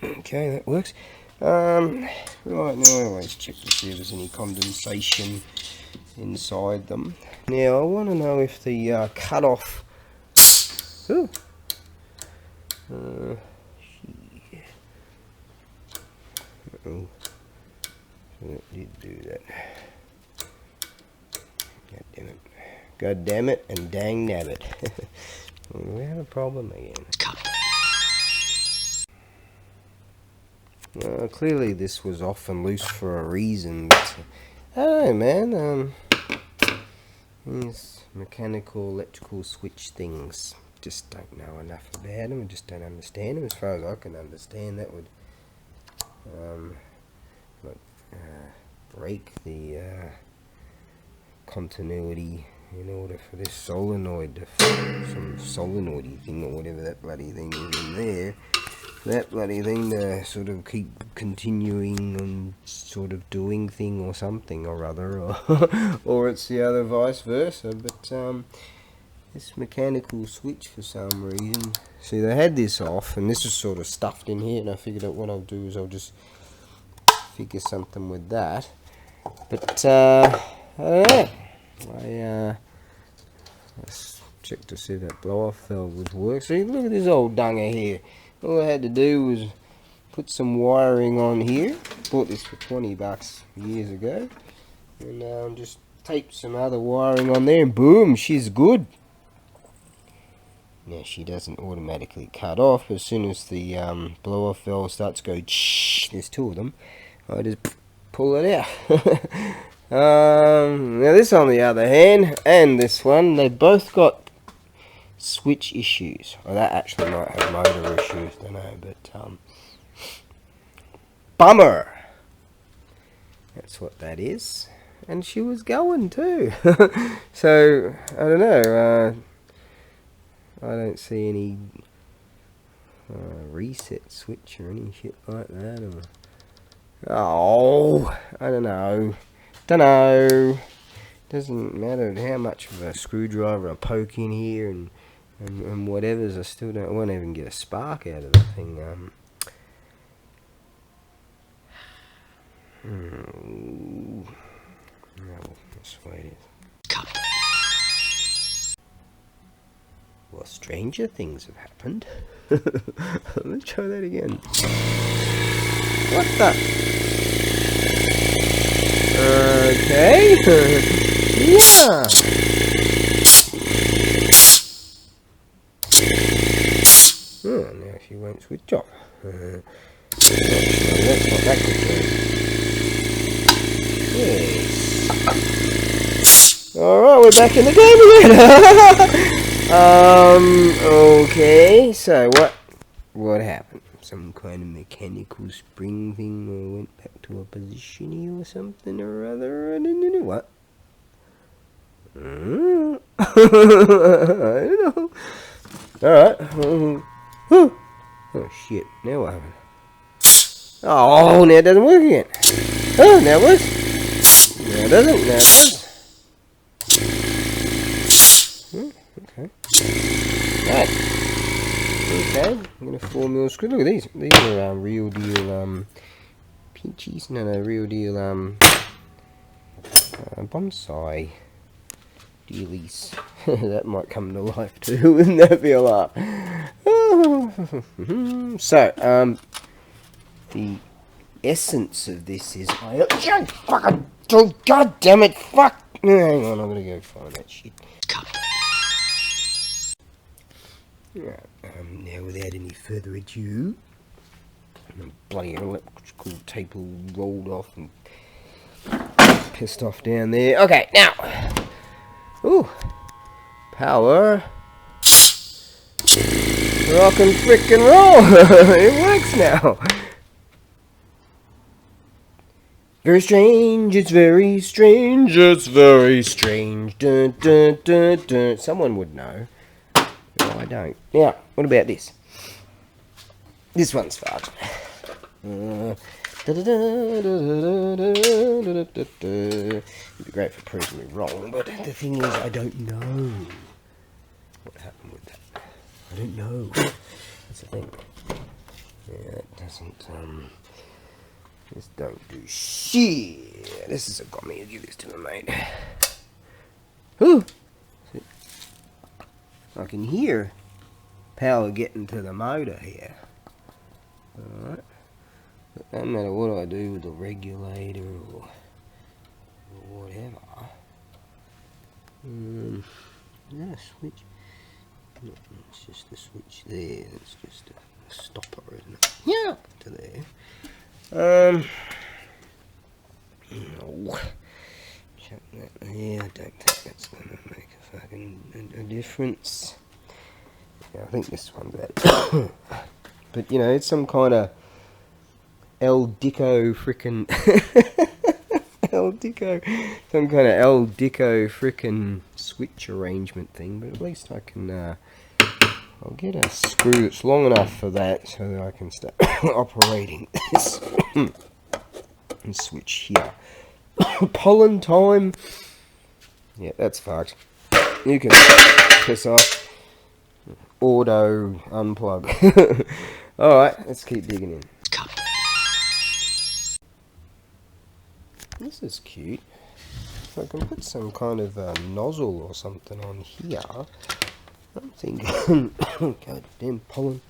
Okay, that works. Right, now I always check to see if there's any condensation inside them. Now I want to know if the cut-off. Ooh. Uh-oh. That did do that. God damn it and dang nabbit. We have a problem again. Clearly this was off and loose for a reason, but I don't know, man. These mechanical, electrical switch things, just don't know enough about them. I just don't understand them. As far as I can understand, that would break the continuity in order for this solenoid to some solenoidy thing or whatever that bloody thing is in there. That bloody thing to sort of keep continuing and sort of doing thing or something or other, or it's the other vice versa. But this mechanical switch for some reason, see, they had this off and this is sort of stuffed in here, and I figured out what I'll do is I'll just figure something with that. But I don't know. Let's check to see if that blow off valve would work. See, look at this old dunger here. All I had to do was put some wiring on here. Bought this for 20 bucks years ago. And just tape some other wiring on there and boom, she's good. Now she doesn't automatically cut off. As soon as the blow off valve starts to go, there's two of them, I just pull it out. Now this on the other hand, and this one, they both got switch issues. Well, that actually might have motor issues, don't know, but bummer. That's what that is. And she was going too. So I don't know. I don't see any reset switch or any shit like that. Or I don't know. Doesn't matter how much of a screwdriver I poke in here and whatever's, I still won't even get a spark out of the thing. No, that's the way it is. Well, stranger things have happened. Let's try that again. What the? Okay. Yeah. Oh, now she won't switch off. That's what that could do. Yes. Alright, we're back in the game again. Okay, so what happened? Some kind of mechanical spring thing or went back to a position here or something or other? I don't know what. I don't know. Alright. Oh shit, now what happened? Oh, now it doesn't work again. Oh, now it works. Now it doesn't, now it does. Okay. Right. Okay, I'm going to 4mm screw. Look at these. These are real deal peaches. No, real deal bonsai dealies. That might come to life too. Wouldn't that be a laugh? So, the essence of this is God damn it, fuck! Hang on, I'm gonna go find that shit. Right, now without any further ado, bloody electrical tape all rolled off and pissed off down there. Okay, now, ooh, power, rock and frickin' roll. It works now. Very strange, it's very strange, it's very strange. Dun, dun, dun, dun. Someone would know. No, I don't. Now, what about this? This one's fast. It'd be great for proving me wrong, but the thing is, I don't know what happened with that. I don't know. That's the thing. Yeah, that doesn't, this don't do shit. This is a got me to give this to my mate. Ooh. I can hear power getting to the motor here. Alright. But no matter what I do with the regulator or whatever. Is that a switch? No, it's just the switch there. It's just a stopper, isn't it? Yeah. To there. No. Chuck that there. I don't think that's going to make a fucking a difference. Yeah, I think this one's better. But, you know, it's some kind of El Dico frickin' El Dico, some kind of El Dico frickin' switch arrangement thing. But at least I can, I'll get a screw that's long enough for that so that I can start operating this. And switch here. Pollen time. Yeah, that's fucked. You can piss off. Auto unplug. Alright, let's keep digging in. This is cute. So I can put some kind of nozzle or something on here. I'm thinking, goddamn pollen.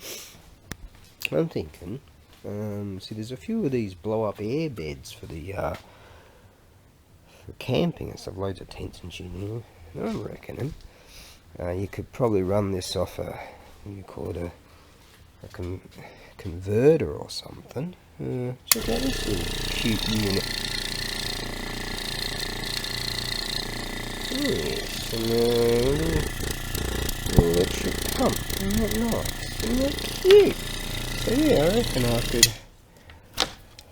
I'm thinking, see, there's a few of these blow-up air beds for the for camping and stuff. Loads of tents and shit in here. I'm reckoning you could probably run this off a, what do you call it, a converter or something. Check out this little cute unit. Yes, and electric pump. Isn't that nice? Isn't that cute? So yeah, I reckon I could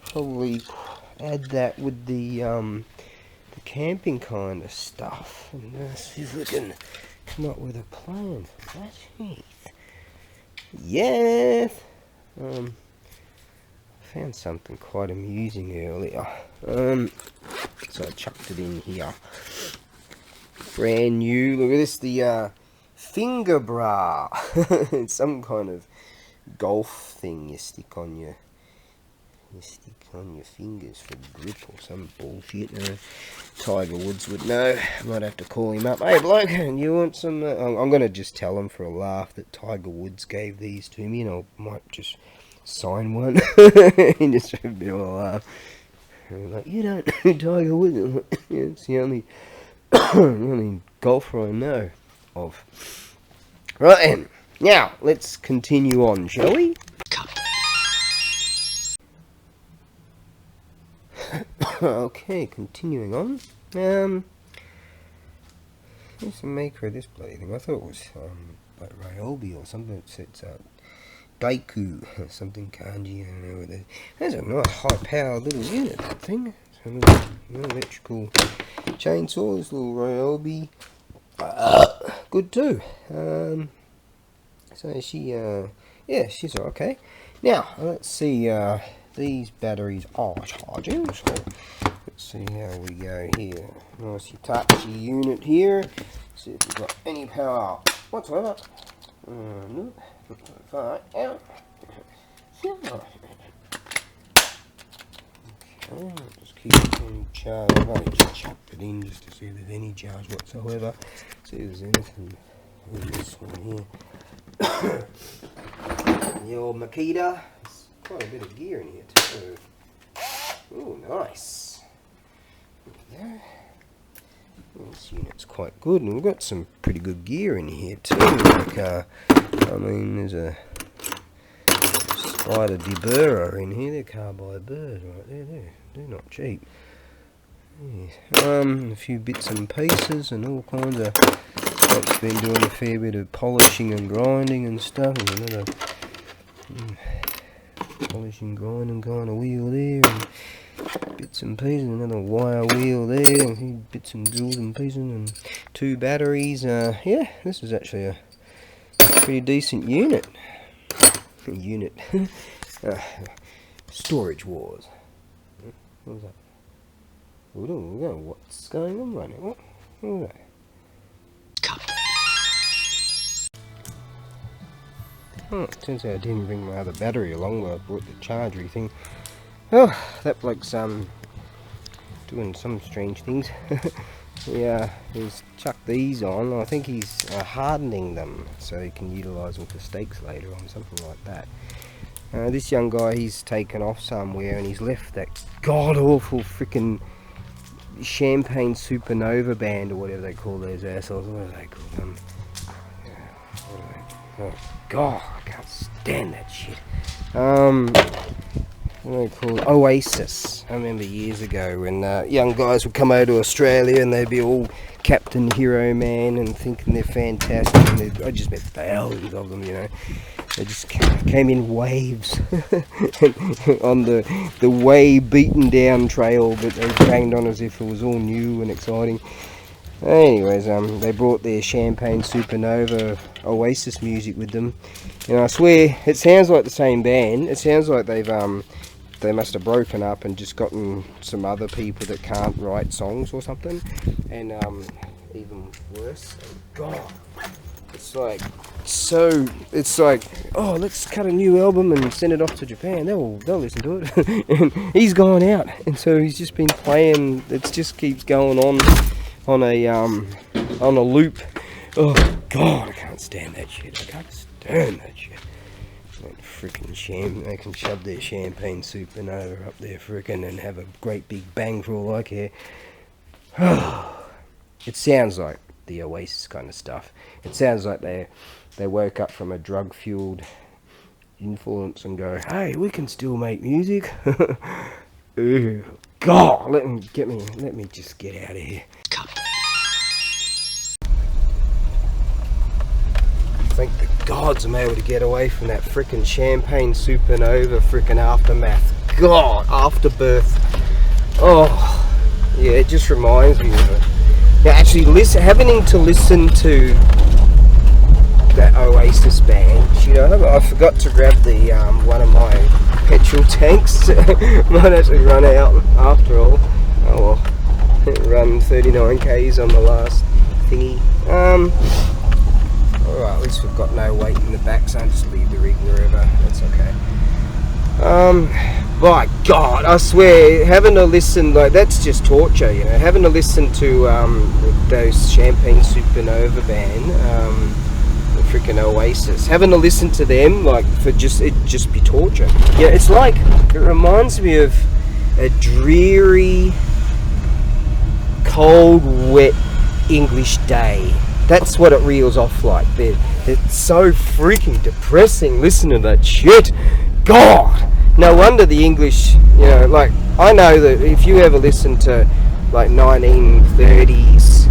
probably add that with the camping kind of stuff, and see if we can come up with a plan for that. Yes. Found something quite amusing earlier. So I chucked it in here. Brand new. Look at this. The finger bra. It's some kind of golf thing you stick on your fingers for grip or some bullshit. Tiger Woods would know. Might have to call him up. Hey bloke, you want some? I'm gonna just tell him for a laugh that Tiger Woods gave these to me, and I might just sign one. He just a bit of a laugh. I'm like, you don't know Tiger Woods? Yeah, it's the only golfer I know of. Right then, now let's continue on, shall we? Okay, continuing on. Who's the maker of this bloody thing? I thought it was like Ryobi or something. It's Daiku or something kanji. I don't know what that is. That's a nice high-powered little unit, that thing. It's a little electrical chainsaw. This little Ryobi. Good too. So she, yeah, she's okay. Now let's see. These batteries are charging, so let's see how we go here. Nice Hitachi unit here. See if we've got any power whatsoever. No, far out. Okay, just keep it in charge. I've only just chucked it in just to see if there's any charge whatsoever. See if there's anything in this one here. The old Makita. Quite a bit of gear in here too. Oh, nice. There. This unit's quite good, and we've got some pretty good gear in here too. Like, I mean, there's a Spider deburrer in here. They're carbide burrs right there. They're not cheap. Yes. A few bits and pieces and all kinds of. It's been doing a fair bit of polishing and grinding and stuff. There's another. Polishing, grinding kind of wheel there, and bits and pieces, another wire wheel there, and a few bits and drills and pieces, and 2 batteries. Yeah, this is actually a pretty decent unit. Storage Wars. What was that? We don't know what's going on right now. What was that? Oh, turns out I didn't bring my other battery along when I brought the chargery thing. Oh, that bloke's doing some strange things. Yeah, he's chucked these on. I think he's hardening them so he can utilise them for steaks later on, something like that. This young guy, he's taken off somewhere and he's left that god-awful freaking champagne supernova band or whatever they call those assholes. What are they called? Oh God, I can't stand that shit. what are they called? Oasis. I remember years ago when young guys would come over to Australia and they'd be all Captain Hero Man and thinking they're fantastic. And I just met thousands of them, you know. They just came in waves on the way beaten down trail, but they banged on as if it was all new and exciting. Anyways, they brought their Champagne Supernova Oasis music with them. And I swear, it sounds like the same band. It sounds like they must have broken up and just gotten some other people that can't write songs or something. And even worse, God, it's like, oh, let's cut a new album and send it off to Japan. They'll listen to it. And he's gone out, and so he's just been playing. It just keeps going on a loop. Oh God, I can't stand that shit. I can't stand that shit. That frickin' they can shove their Champagne Supernova up there frickin' and have a great big bang for all I care. It sounds like the Oasis kind of stuff. It sounds like they woke up from a drug-fueled influence and go, hey, we can still make music. Ew, God, let me just get out of here. Thank the gods I'm able to get away from that frickin' Champagne Supernova frickin' aftermath. God, afterbirth. Oh, yeah, it just reminds me of it. Now, actually, having to listen to that Oasis band, you know, I forgot to grab the one of my petrol tanks. Might actually run out after all. Oh well, run 39 k's on the last thingy. Alright, at least we've got no weight in the back, so I'll just leave the rig wherever. That's okay. My God, I swear, having to listen, like, that's just torture, you know, having to listen to those Champagne Supernova band, the freaking Oasis, having to listen to them, like, it'd just be torture. Yeah, it's like, it reminds me of a dreary, cold, wet English day. That's what it reels off like. It's so freaking depressing listening to that shit. God! No wonder the English, you know, like, I know that if you ever listen to, like, 1930s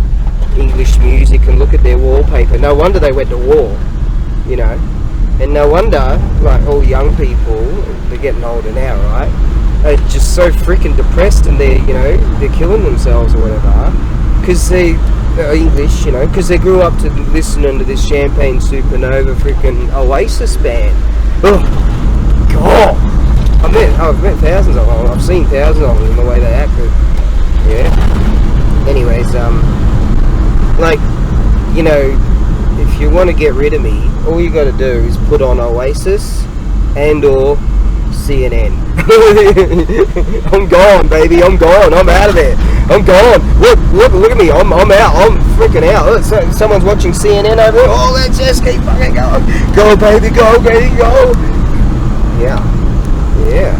English music and look at their wallpaper, no wonder they went to war, you know. And no wonder, like, all young people, they're getting older now, right? They're just so freaking depressed and they're, you know, they're killing themselves or whatever. Because they're English, you know, because they grew up to listening to this Champagne Supernova freaking Oasis band. Oh, God! I've met thousands of them. I've seen thousands of them in the way they act. Yeah. Anyways, like, you know, if you want to get rid of me, all you got to do is put on Oasis and/or CNN. I'm gone, baby. I'm gone. I'm out of there. I'm gone. Look at me. I'm out. I'm freaking out. Look, someone's watching CNN over there. Oh, let's just keep fucking going. Go, baby. Go, baby. Go. Yeah. Yeah.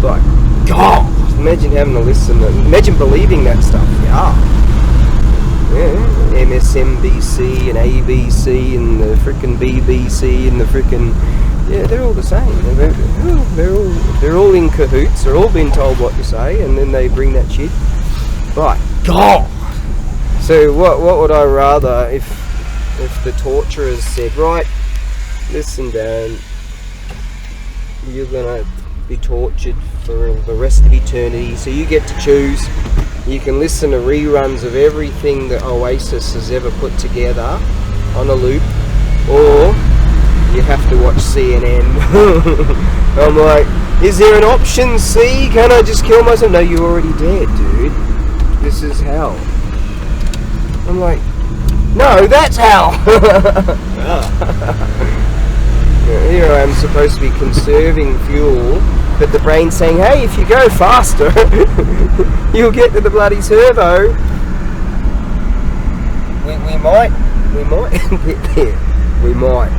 But, God, imagine having to listen to, imagine believing that stuff. Yeah. MSNBC and ABC and the frickin' BBC and the frickin', yeah, they're all the same. They're all in cahoots. They're all being told what to say, and then they bring that shit. Right, God. So what would I rather if the torturers said, right, listen, Dan, you're gonna be tortured for the rest of eternity, so you get to choose. You can listen to reruns of everything that Oasis has ever put together on a loop, or you have to watch CNN. I'm like, is there an option C? Can I just kill myself? No, you're already dead, dude. This is hell. I'm like, no, that's hell. Here I am supposed to be conserving fuel, but the brain's saying, hey, if you go faster, you'll get to the bloody turbo. We might get there. We might.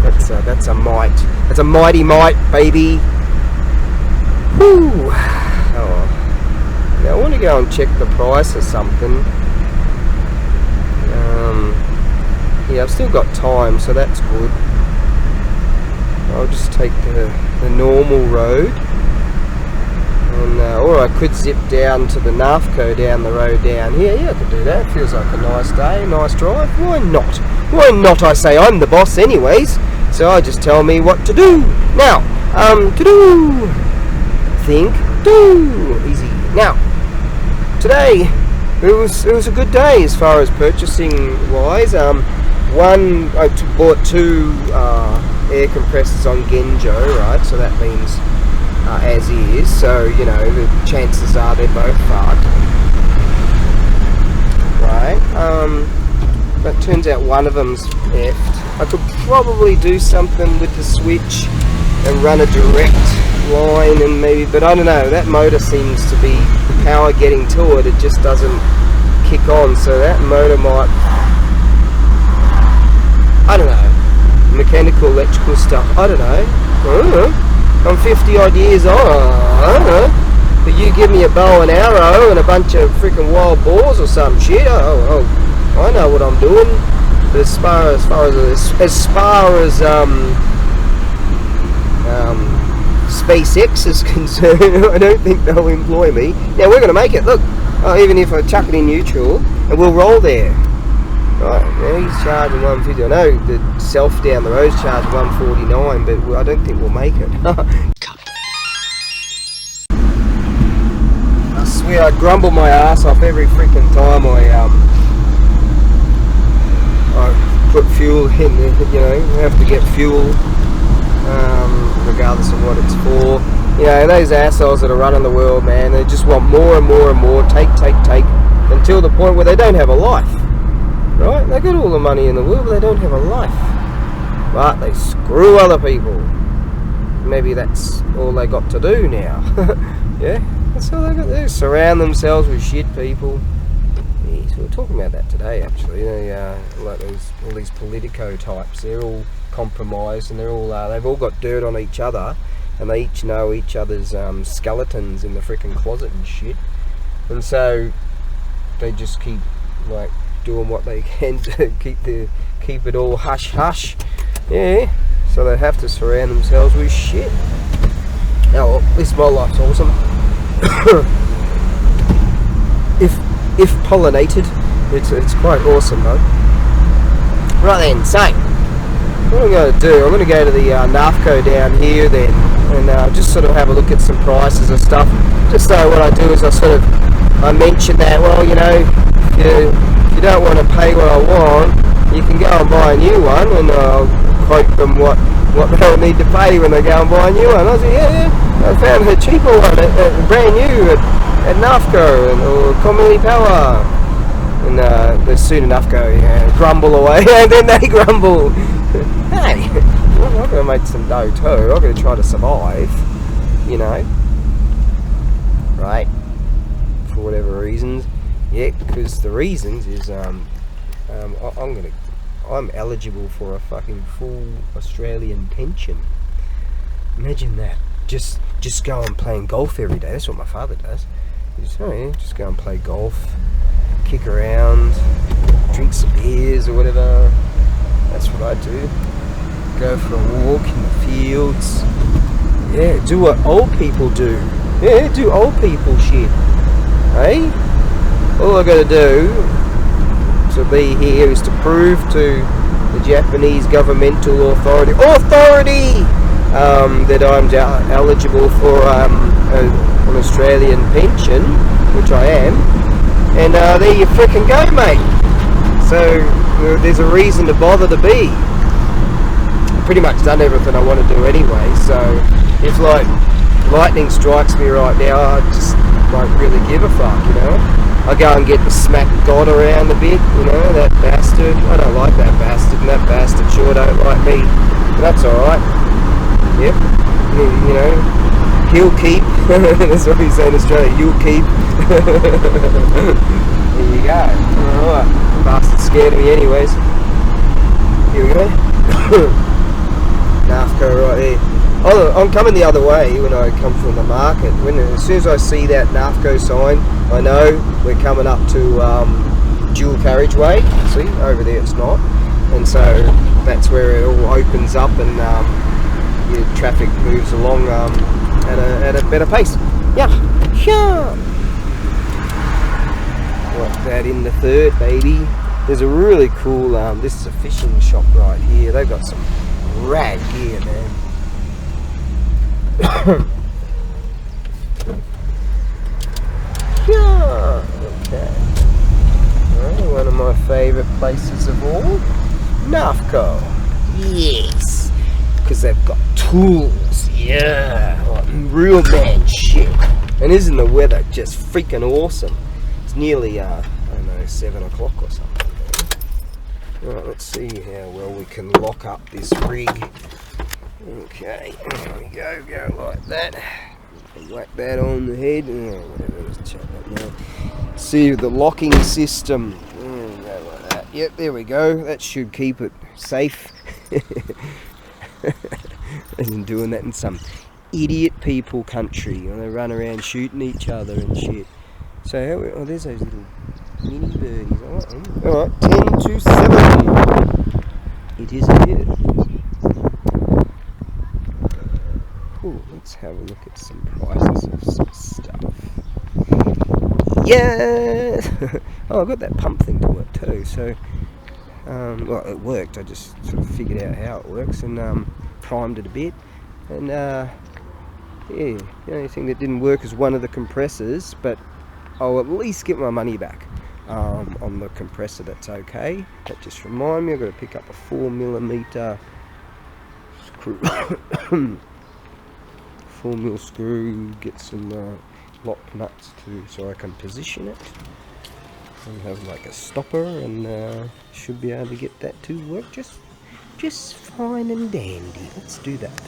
That's a might. That's a mighty might, baby. Whew. Oh. Now I want to go and check the price of something. Yeah, I've still got time, so that's good. I'll just take the normal road, and or I could zip down to the NAFCO down the road down here. Yeah, I could do that. Feels like a nice day, nice drive. Why not? Why not? I say I'm the boss anyways, so I just tell me what to do. Now, to do, think, do, easy. Now, today it was a good day as far as purchasing wise. One, I bought 2 air compressors on Genjo, right? So that means as is. So you know the chances are they're both fucked, right? But turns out one of them's effed. I could probably do something with the switch and run a direct line and maybe, but I don't know. That motor seems to be the power getting to it. It just doesn't kick on. So that motor might. I don't know, mechanical, electrical stuff, I don't know, I'm 50 odd years old, I don't know, but you give me a bow and arrow and a bunch of freaking wild boars or some shit, I know what I'm doing. But as far as SpaceX is concerned, I don't think they'll employ me. Now we're going to make it, look, even if I chuck it in neutral, and we'll roll there. Right, now he's charging 150. I know the self down the road's charging 149, but I don't think we'll make it. I swear I grumble my ass off every freaking time I put fuel in there, you know, I have to get fuel, regardless of what it's for. You know, those assholes that are running the world, man, they just want more and more and more, take, until the point where they don't have a life. Right? They got all the money in the world, but they don't have a life. But they screw other people. Maybe that's all they got to do now. Yeah? That's all they got to do. Surround themselves with shit people. Yeah, so we're talking about that today, actually. Like all these politico types, they're all compromised, and they've all got dirt on each other, and they each know each other's skeletons in the freaking closet and shit. And so they just keep, like, doing what they can to keep it all hush hush. Yeah, so they have to surround themselves with shit. Now, at least my life's awesome. if pollinated, it's quite awesome though. Right then, so what I'm going to do, I'm going to go to the NAFCO down here then, and just sort of have a look at some prices and stuff. Just so what I do is I mention that, well, you know, if you don't want to pay what I want, you can go and buy a new one, and I'll quote them what they'll need to pay when they go and buy a new one. I said, yeah, I found a cheaper one, brand new at NAFCO or Commonly Power. And they soon enough go, grumble away, and then they grumble. Hey, I'm going to make some dough too. I'm going to try to survive, you know, right, for whatever reasons. Yeah, because the reasons is I'm eligible for a fucking full Australian pension. Imagine that. Just go and playing golf every day. That's what my father does. Just go and play golf, kick around, drink some beers or whatever. That's what I do. Go for a walk in the fields. Yeah, do what old people do. Yeah, do old people shit. Hey? All I got to do to be here is to prove to the Japanese governmental authority that I'm eligible for an Australian pension, which I am, and there you frickin' go, mate. So there's a reason to bother to be. I've pretty much done everything I want to do anyway, so if like lightning strikes me right now, I just won't really give a fuck, you know. I go and get to smack God around a bit, you know, that bastard. I don't like that bastard, and that bastard sure don't like me. But that's alright. Yep. You know, he'll keep. That's what we say in Australia, you'll keep. There you go. Alright. Bastard's scared of me anyways. Here we go. NAFCO right there. Oh, I'm coming the other way when I come from the market. As soon as I see that NAFCO sign, I know we're coming up to dual carriageway. See, over there it's not. And so that's where it all opens up, and your traffic moves along at a better pace. Yeah, sure. Like that in the third, baby. There's a really cool, this is a fishing shop right here. They've got some rad gear, man. Yeah, okay. Well, one of my favourite places of all, Nafco. Yes, because they've got tools. Yeah, like real man shit. And isn't the weather just freaking awesome? It's nearly, I don't know, 7 o'clock or something. Right, let's see how well we can lock up this rig. Okay, there we go, go like that. Whack that on the head. Whatever, let's check that now. See the locking system. Go like that. Yep, there we go. That should keep it safe. Isn't doing that in some idiot people country. They run around shooting each other and shit. So, oh, there's those little mini birdies. I like them. Alright, 10 to 7. It is a hit. Ooh, let's have a look at some prices of some stuff. Yeah! Oh, I got that pump thing to work too, so well, it worked. I just sort of figured out how it works and primed it a bit. And yeah, the only thing that didn't work is one of the compressors, but I'll at least get my money back on the compressor. That's okay. That just reminded me, I've got to pick up a 4mm screw. 4mm screw, get some lock nuts too, so I can position it and have like a stopper, and should be able to get that to work just fine and dandy. Let's do that.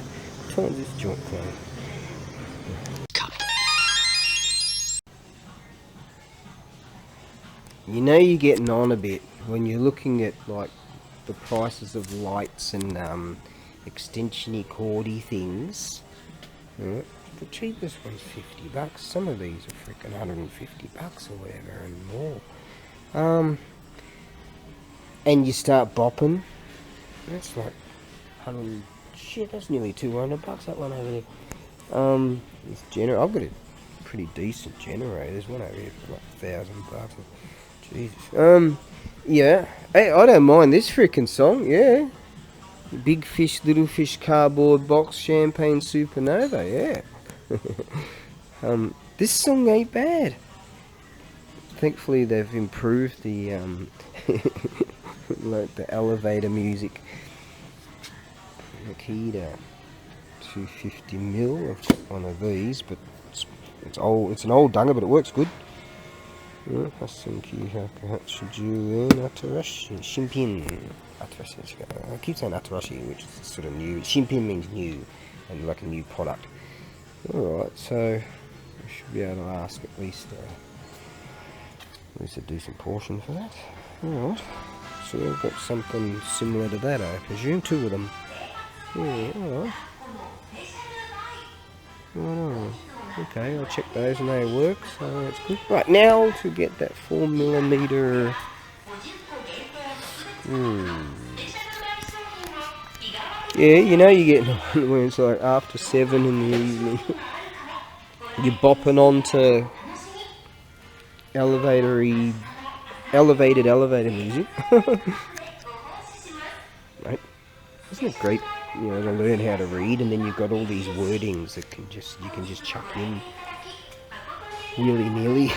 Turn this joint clean. You know you're getting on a bit when you're looking at like the prices of lights and extension-y cordy things. Right. The cheapest one's $50. Some of these are freaking $150 or whatever and more. And you start bopping. That's like 100. Shit, that's nearly $200. That one over there. This generator. I've got a pretty decent generator. There's one over here for like $1,000. Jesus. Yeah. Hey, I don't mind this freaking song. Yeah. Big Fish, Little Fish, Cardboard Box, Champagne Supernova. Yeah. This song ain't bad. Thankfully, they've improved the like the elevator music. Makita 250mm. I've got one of these, but it's old. It's an old dunger, but it works good. Hasenki Hakahatsujuen Atarashi Shimpin. I keep saying Atarashi, which is sort of new. Shimpin means new, and like a new product. Alright, so I should be able to ask at least a decent portion for that. Alright, so we've got something similar to that, I presume. 2 of them. Yeah, alright. Alright. Okay, I'll check those and they work, so that's good. Right, now to get that 4mm. Yeah, you know you're getting on when it's like after 7 in the evening. You're bopping onto elevated music. Right? Isn't it great? You know, to learn how to read, and then you've got all these wordings that you can just chuck in willy-nilly.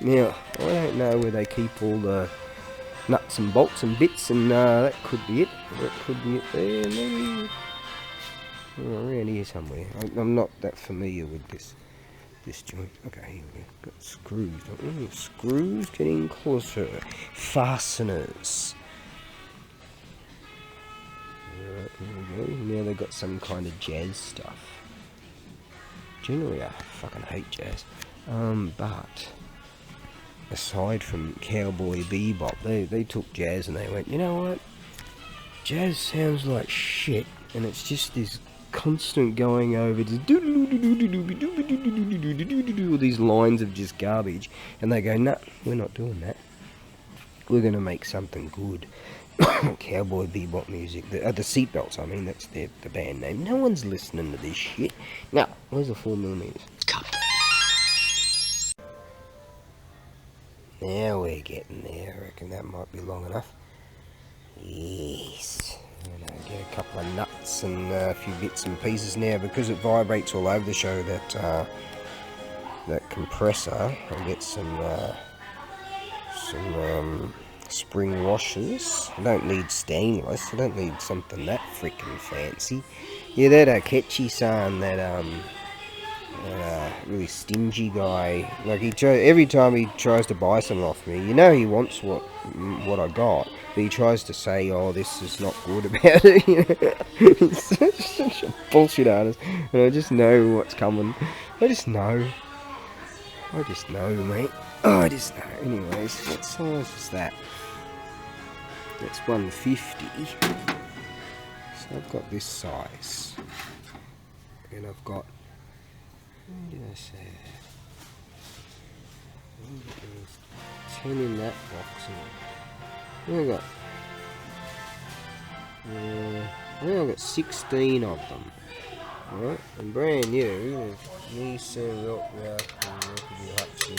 Now, I don't know where they keep all the nuts and bolts and bits, and that could be it. That could be it there, maybe. Oh, around here somewhere. I'm not that familiar with this joint. Okay, here we go. Got screws. Screws getting closer. Fasteners. Alright, here we go. Now they've got some kind of jazz stuff. Generally, I fucking hate jazz. But aside from Cowboy Bebop, they took jazz and they went, you know what? Jazz sounds like shit, and it's just this constant going over all these lines of just garbage, and they go, nah, we're not doing that. We're going to make something good. Cowboy Bebop music. The Seatbelts, I mean, that's the band name. No one's listening to this shit. Now, where's the 4mm? Now we're getting there. I reckon that might be long enough. Yes. Get a couple of nuts and a few bits and pieces now, because it vibrates all over the show, that compressor. I'll get some spring washers. I don't need stainless. I don't need something that freaking fancy. Yeah, that Akechi-san, that really stingy guy. Like, every time he tries to buy something off me, you know he wants what I got, but he tries to say, "Oh, this is not good about it." You know? He's such a bullshit artist, and I just know what's coming. I just know, mate. Oh, I just know. Anyways, what size is that? That's 150. So I've got this size, and I've got. What did I say? There's 10 in that box. And I think I've got 16 of them. Right? And brand new. Nissan Rock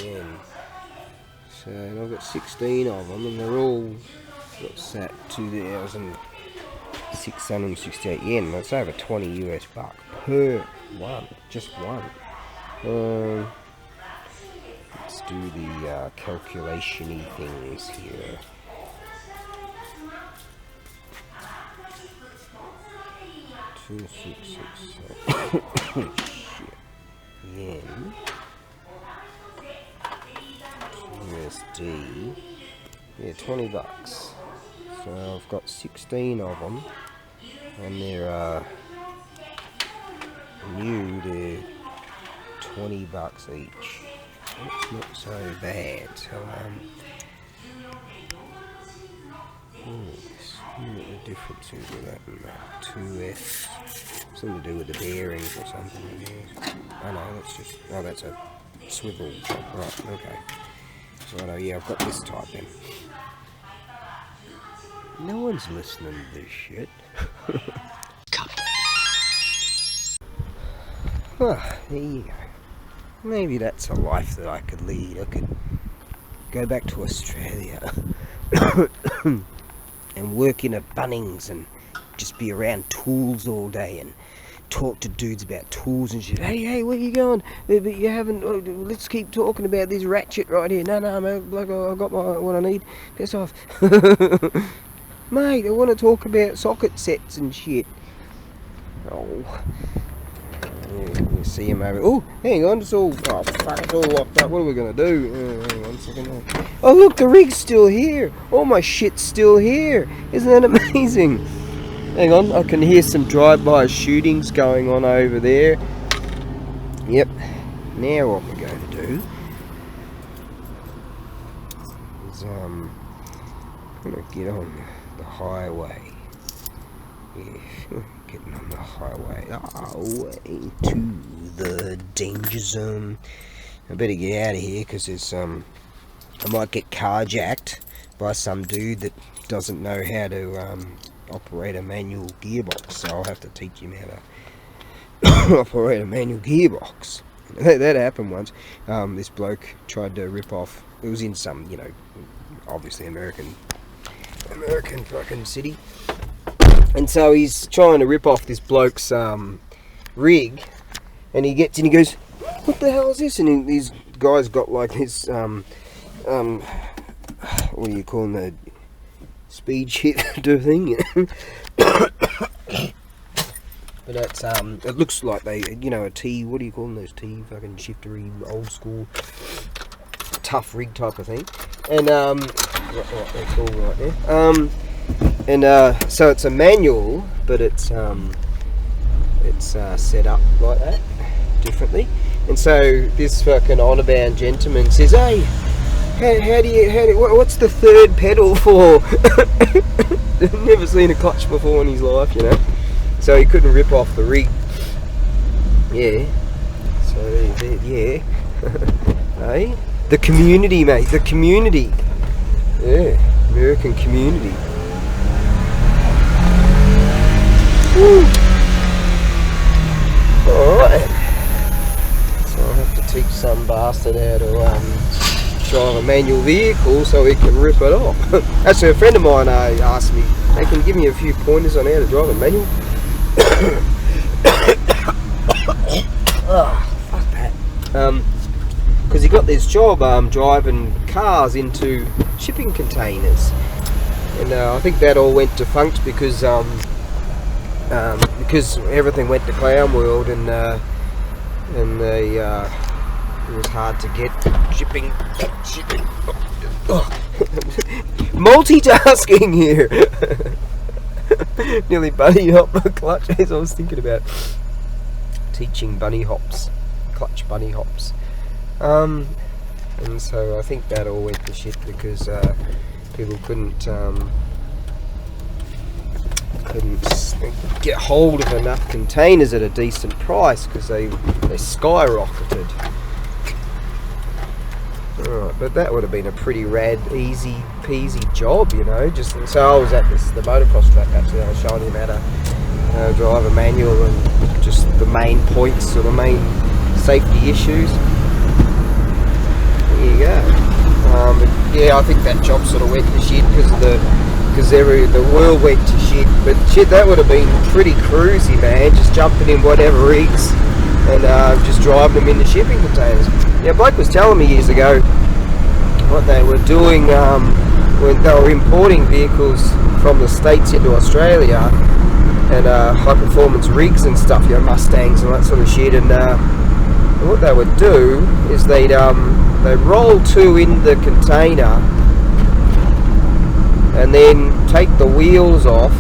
and so I've got 16 of them, and they're all, what's that, 2,668 yen. That's over 20 US bucks per one. Just one. Let's do the calculation-y things here. Yen. USD. Yeah, 20 bucks. So I've got 16 of them, and they're new. They're 20 bucks each. It's not so bad. So what the difference is with that and that 2F? Something to do with the bearings or something. Oh no, that's a swivel top. Right, okay. So yeah, I've got this type then. No one's listening to this shit. Oh, there you go. Maybe that's a life that I could lead. I could go back to Australia and work in a Bunnings and just be around tools all day and talk to dudes about tools and shit. Hey, where you going? But you haven't. Let's keep talking about this ratchet right here. No, man, like I got what I need. Piss off, mate. I want to talk about socket sets and shit. Oh. You see him over. Oh, hang on, it's all. Oh, fuck, it's all locked up. What are we gonna do? Hang on a second. Oh, look, the rig's still here. All my shit's still here. Isn't that amazing? Hang on, I can hear some drive-by shootings going on over there. Yep. Now what we're going to do is I'm gonna get on the highway. Yeah. Getting on the highway into the danger zone. I better get out of here because there's I might get carjacked by some dude that doesn't know how to operate a manual gearbox, so I'll have to teach him how to operate a manual gearbox. That happened once. This bloke tried to rip off. It was in some, obviously American fucking city. And so he's trying to rip off this bloke's rig, and he gets in, he goes, "What the hell is this?" And these guys got like this, what do you call them, the speed shifter thing, But that's, it looks like they, a T, what do you call them, those T fucking shiftery, old school, tough rig type of thing. And, right, that's all right there. And so it's a manual, but it's set up like that, differently. And so this fucking honour-bound gentleman says, "Hey, how do you, what's the third pedal for?" Never seen a clutch before in his life, So he couldn't rip off the rig. Yeah. So yeah. Hey, the community, mate. The community. Yeah, American community. Alright. So I'll have to teach some bastard how to drive a manual vehicle so he can rip it off. Actually, a friend of mine asked me, they can give me a few pointers on how to drive a manual. Oh, fuck that. Because he got this job driving cars into shipping containers, and I think that all went defunct because everything went to Clown World, and they it was hard to get shipping. Multitasking here. Nearly bunny hop the clutch, as I was thinking about teaching bunny hops, clutch bunny hops. And so I think that all went to shit because people couldn't get hold of enough containers at a decent price because they skyrocketed. Alright, but that would have been a pretty rad, easy peasy job, you know. Just so I was at the motocross track actually. I was showing him how to drive a manual and just the main points or the main safety issues. There you go. But yeah, I think that job sort of went to shit because the world went to shit. But shit, that would have been pretty cruisy, man. Just jumping in whatever rigs and just driving them into shipping containers. Yeah, Blake was telling me years ago what they were doing when they were importing vehicles from the States into Australia, and high performance rigs and stuff, you know, Mustangs and that sort of shit. And what they would do is they'd roll two in the container and then take the wheels off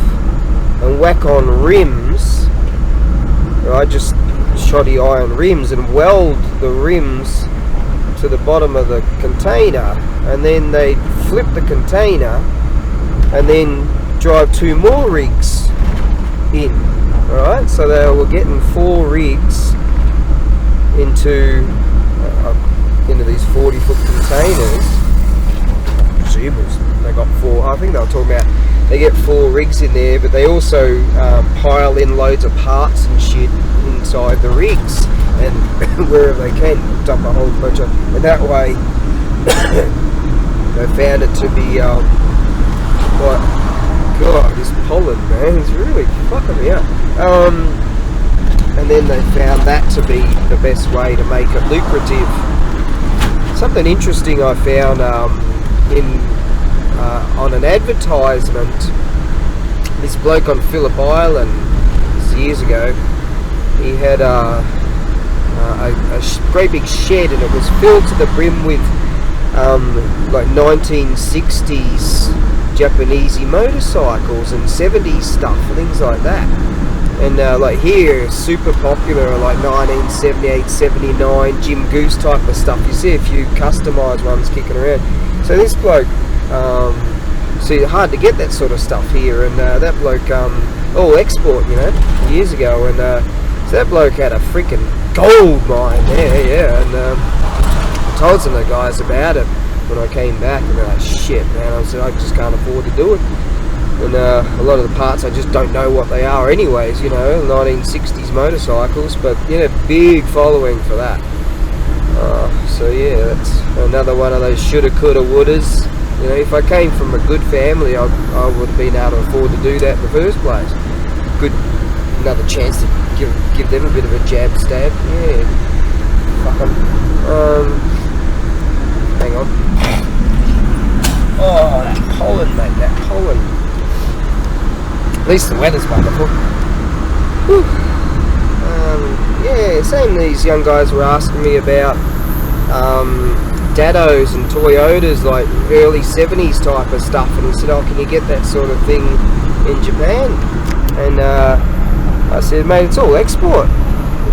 and whack on rims, right, just shoddy iron rims, and weld the rims to the bottom of the container, and then they flip the container and then drive two more rigs in. Alright, so they were getting 4 rigs into these 40-foot containers. They got 4. I think they were talking about they get 4 rigs in there, but they also pile in loads of parts and shit inside the rigs, and wherever they can dump a whole bunch of, and that way they found it to be what, God, this pollen, man, is really fucking me up. And then they found that to be the best way to make it lucrative. Something interesting I found on an advertisement, this bloke on Phillip Island, this years ago, he had a great big shed, and it was filled to the brim with like 1960s Japanese motorcycles and 70s stuff and things like that. And like here, super popular are like 1978, 79 Jim Goose type of stuff. You see a few customised ones kicking around. So this bloke, see, hard to get that sort of stuff here, and that bloke, all export, you know, years ago, and so that bloke had a freaking gold mine there, yeah, and I told some of the guys about it when I came back, and they're like, shit, man, I said, I just can't afford to do it. And a lot of the parts I just don't know what they are anyways, you know, 1960s motorcycles, but, you know, big following for that. So yeah, that's another one of those shoulda, coulda, wouldas. You know, if I came from a good family, I would have been able to afford to do that in the first place. Good, another chance to give them a bit of a jab stab. Yeah, fuck 'em. Hang on. Oh, that pollen, mate, that pollen. At least the weather's wonderful. Whew. Yeah, same these young guys were asking me about Dados and Toyotas, like early 70s type of stuff, and he said, oh, can you get that sort of thing in Japan? And I said, mate, it's all export.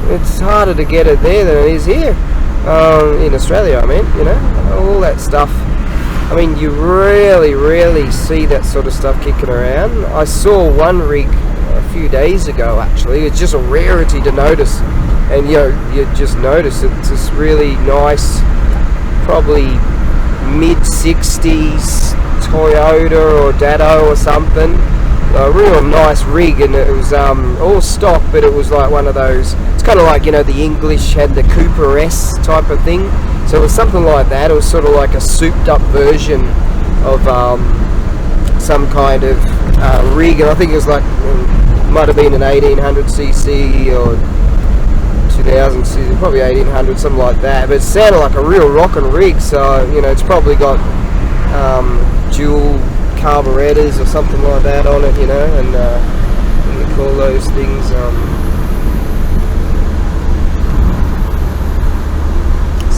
It's harder to get it there than it is here, in Australia, I mean, you know, all that stuff. I mean, you rarely see that sort of stuff kicking around. I saw one rig a few days ago, actually. It's just a rarity to notice, and you know, you just notice it's this really nice, probably mid-60s Toyota or Dado or something, a real nice rig, and it was all stock, but it was like one of those, it's kind of like, you know, the English had the Cooper S type of thing, so it was something like that. It was sort of like a souped up version of some kind of rig, and I think it was like, might have been an 1800cc or 2000cc, probably 1800, something like that, but it sounded like a real rockin' rig. So, you know, it's probably got dual carburetors or something like that on it, you know, and what do you call those things,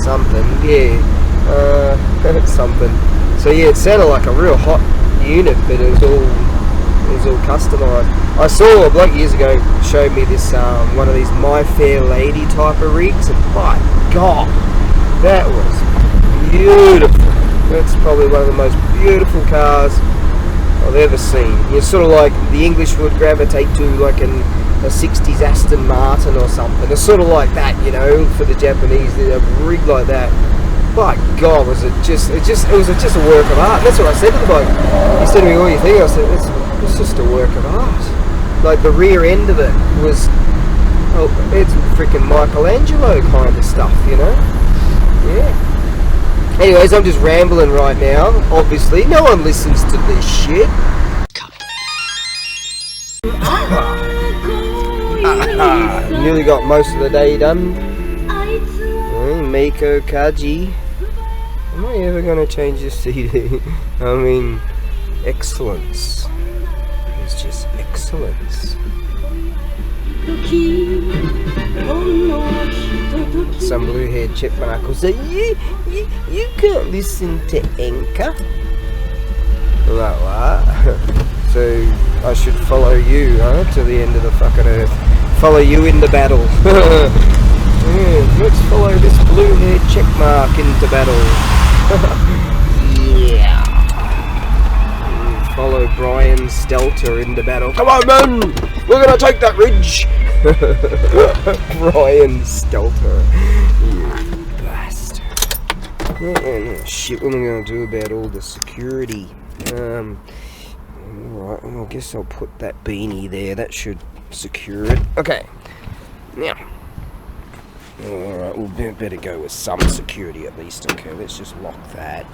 something, yeah, something. So yeah, it sounded like a real hot unit, but it was all customised. I saw a bloke years ago showed me this one of these My Fair Lady type of rigs, and my God, that was beautiful. That's probably one of the most beautiful cars I've ever seen. You're sort of like the English would gravitate to like a 60s Aston Martin or something. It's sort of like that, you know, for the Japanese, a rig like that. My God, was it was just a work of art. That's what I said to the bloke. He said to me, "What do you think?" I said, "It's just a work of art." Like the rear end of it was, oh, it's freaking Michelangelo kind of stuff, you know? Yeah. Anyways, I'm just rambling right now. Obviously, no one listens to this shit. Nearly got most of the day done. Mako Kaji. Am I ever going to change this CD? I mean, excellence. It's just excellence. Some blue-haired chipmunk will say, you can't listen to Enka. Like what? So I should follow you, huh? To the end of the fucking earth. Follow you into battle. Yeah, let's follow this blue-haired checkmark into battle. Yeah. Follow Brian Stelter into battle. Come on, man! We're gonna take that ridge! Brian Stelter. You bastard. Oh, shit, what am I gonna do about all the security? Alright, well, I guess I'll put that beanie there. That should secure it. Okay. Now. Alright, we'll better go with some security at least. Okay, let's just lock that.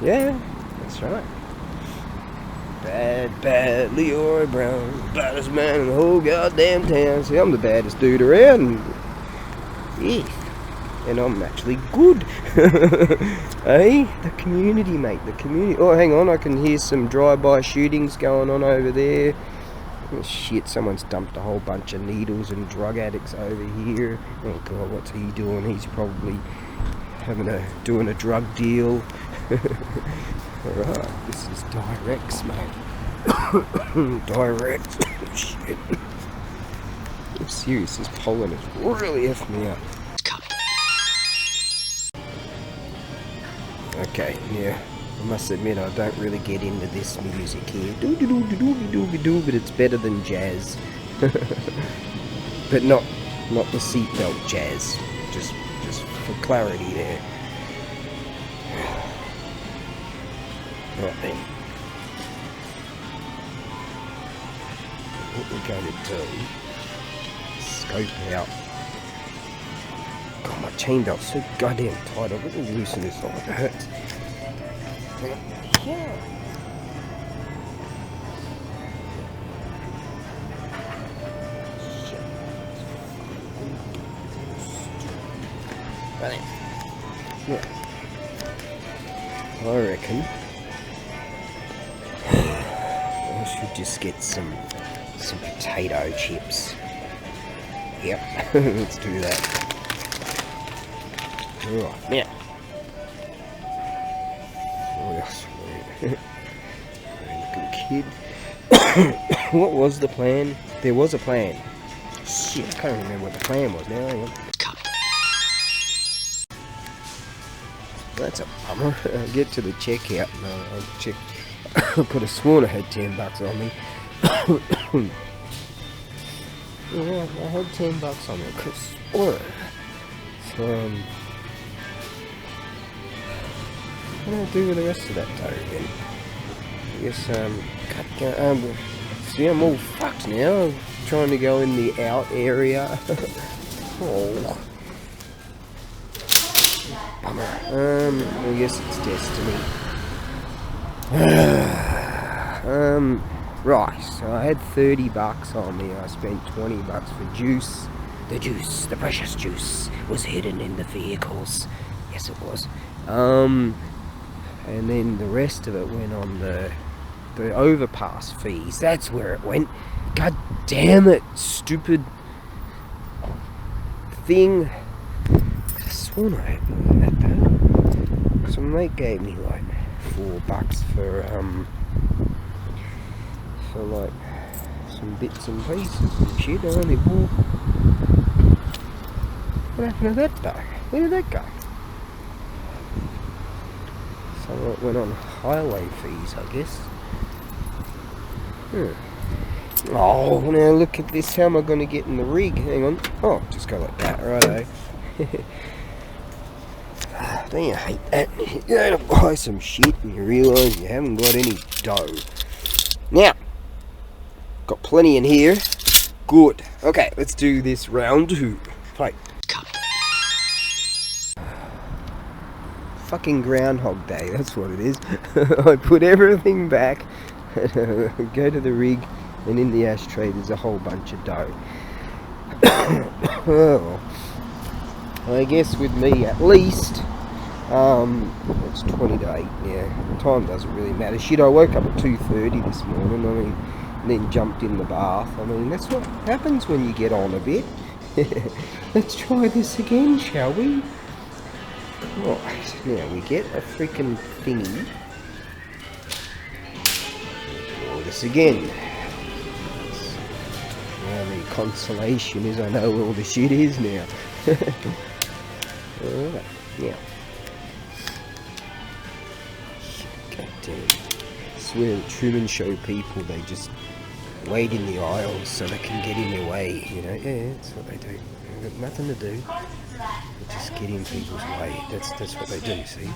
Yeah, that's right. Bad Leroy Brown, baddest man in the whole goddamn town. See, I'm the baddest dude around. Yeah. And I'm actually good. Hey, the community, mate, the community. Oh, hang on, I can hear some drive-by shootings going on over there. Oh, shit, someone's dumped a whole bunch of needles and drug addicts over here. Oh God, what's he doing? He's probably doing a drug deal. Alright, this is Directs, mate. Direct. Shit. I'm serious, this pollen is really effing me up. Okay, yeah. I must admit, I don't really get into this music here. Doo-doo-doo-doo-doo-doo-doo, but it's better than jazz. But not the seatbelt jazz. Just for clarity there. Right then. What we're going to do is scope out. God, my chain belt's so goddamn tight. I've got to loosen this off. It hurts. Yeah. Right. Yeah. I reckon I should just get some potato chips. Yep, let's do that. Right, now. What else? Good kid. What was the plan? There was a plan. Shit, I can't remember what the plan was now. Hang on. That's a bummer. I'll get to the checkout. No, I'll check. I could have sworn I had $10 on me. Yeah, I had $10 on me. I could have sworn. So, what do I do with the rest of that dough again? Yes, see, I'm all fucked now. I'm trying to go in the out area. Oh. Bummer. I guess it's destiny. Right, so I had $30 on me. I spent $20 for juice. The juice, the precious juice, was hidden in the vehicles. Yes, it was. And then the rest of it went on the overpass fees. That's where it went. God damn it, stupid thing. I sworn I had that though. So my mate gave me like $4 for like some bits and pieces and shit. I only bought. What happened to that though? Where did that go? So it went on highway fees, I guess. Oh, now look at this. How am I going to get in the rig? Hang on. Oh, just go like that, righto. Don't you hate that? You go to buy some shit and you realise you haven't got any dough. Now, got plenty in here. Good. Okay, let's do this round 2. Fight. Fucking Groundhog Day, that's what it is. I put everything back, go to the rig, and in the ashtray there's a whole bunch of dough. Well, I guess with me at least, it's 20 to 8 now. Time doesn't really matter. Shit, I woke up at 2:30 this morning, I mean, and then jumped in the bath. I mean, that's what happens when you get on a bit. Let's try this again, shall we? Right, now we get a freaking thingy. Do this again. Well, the consolation is I know where all the shit is now. Alright, now. God damn. I swear the Truman Show people, they just wait in the aisles so they can get in their way, you know? Yeah, that's what they do. They've got nothing to do. Just get in people's way. That's what they do, see?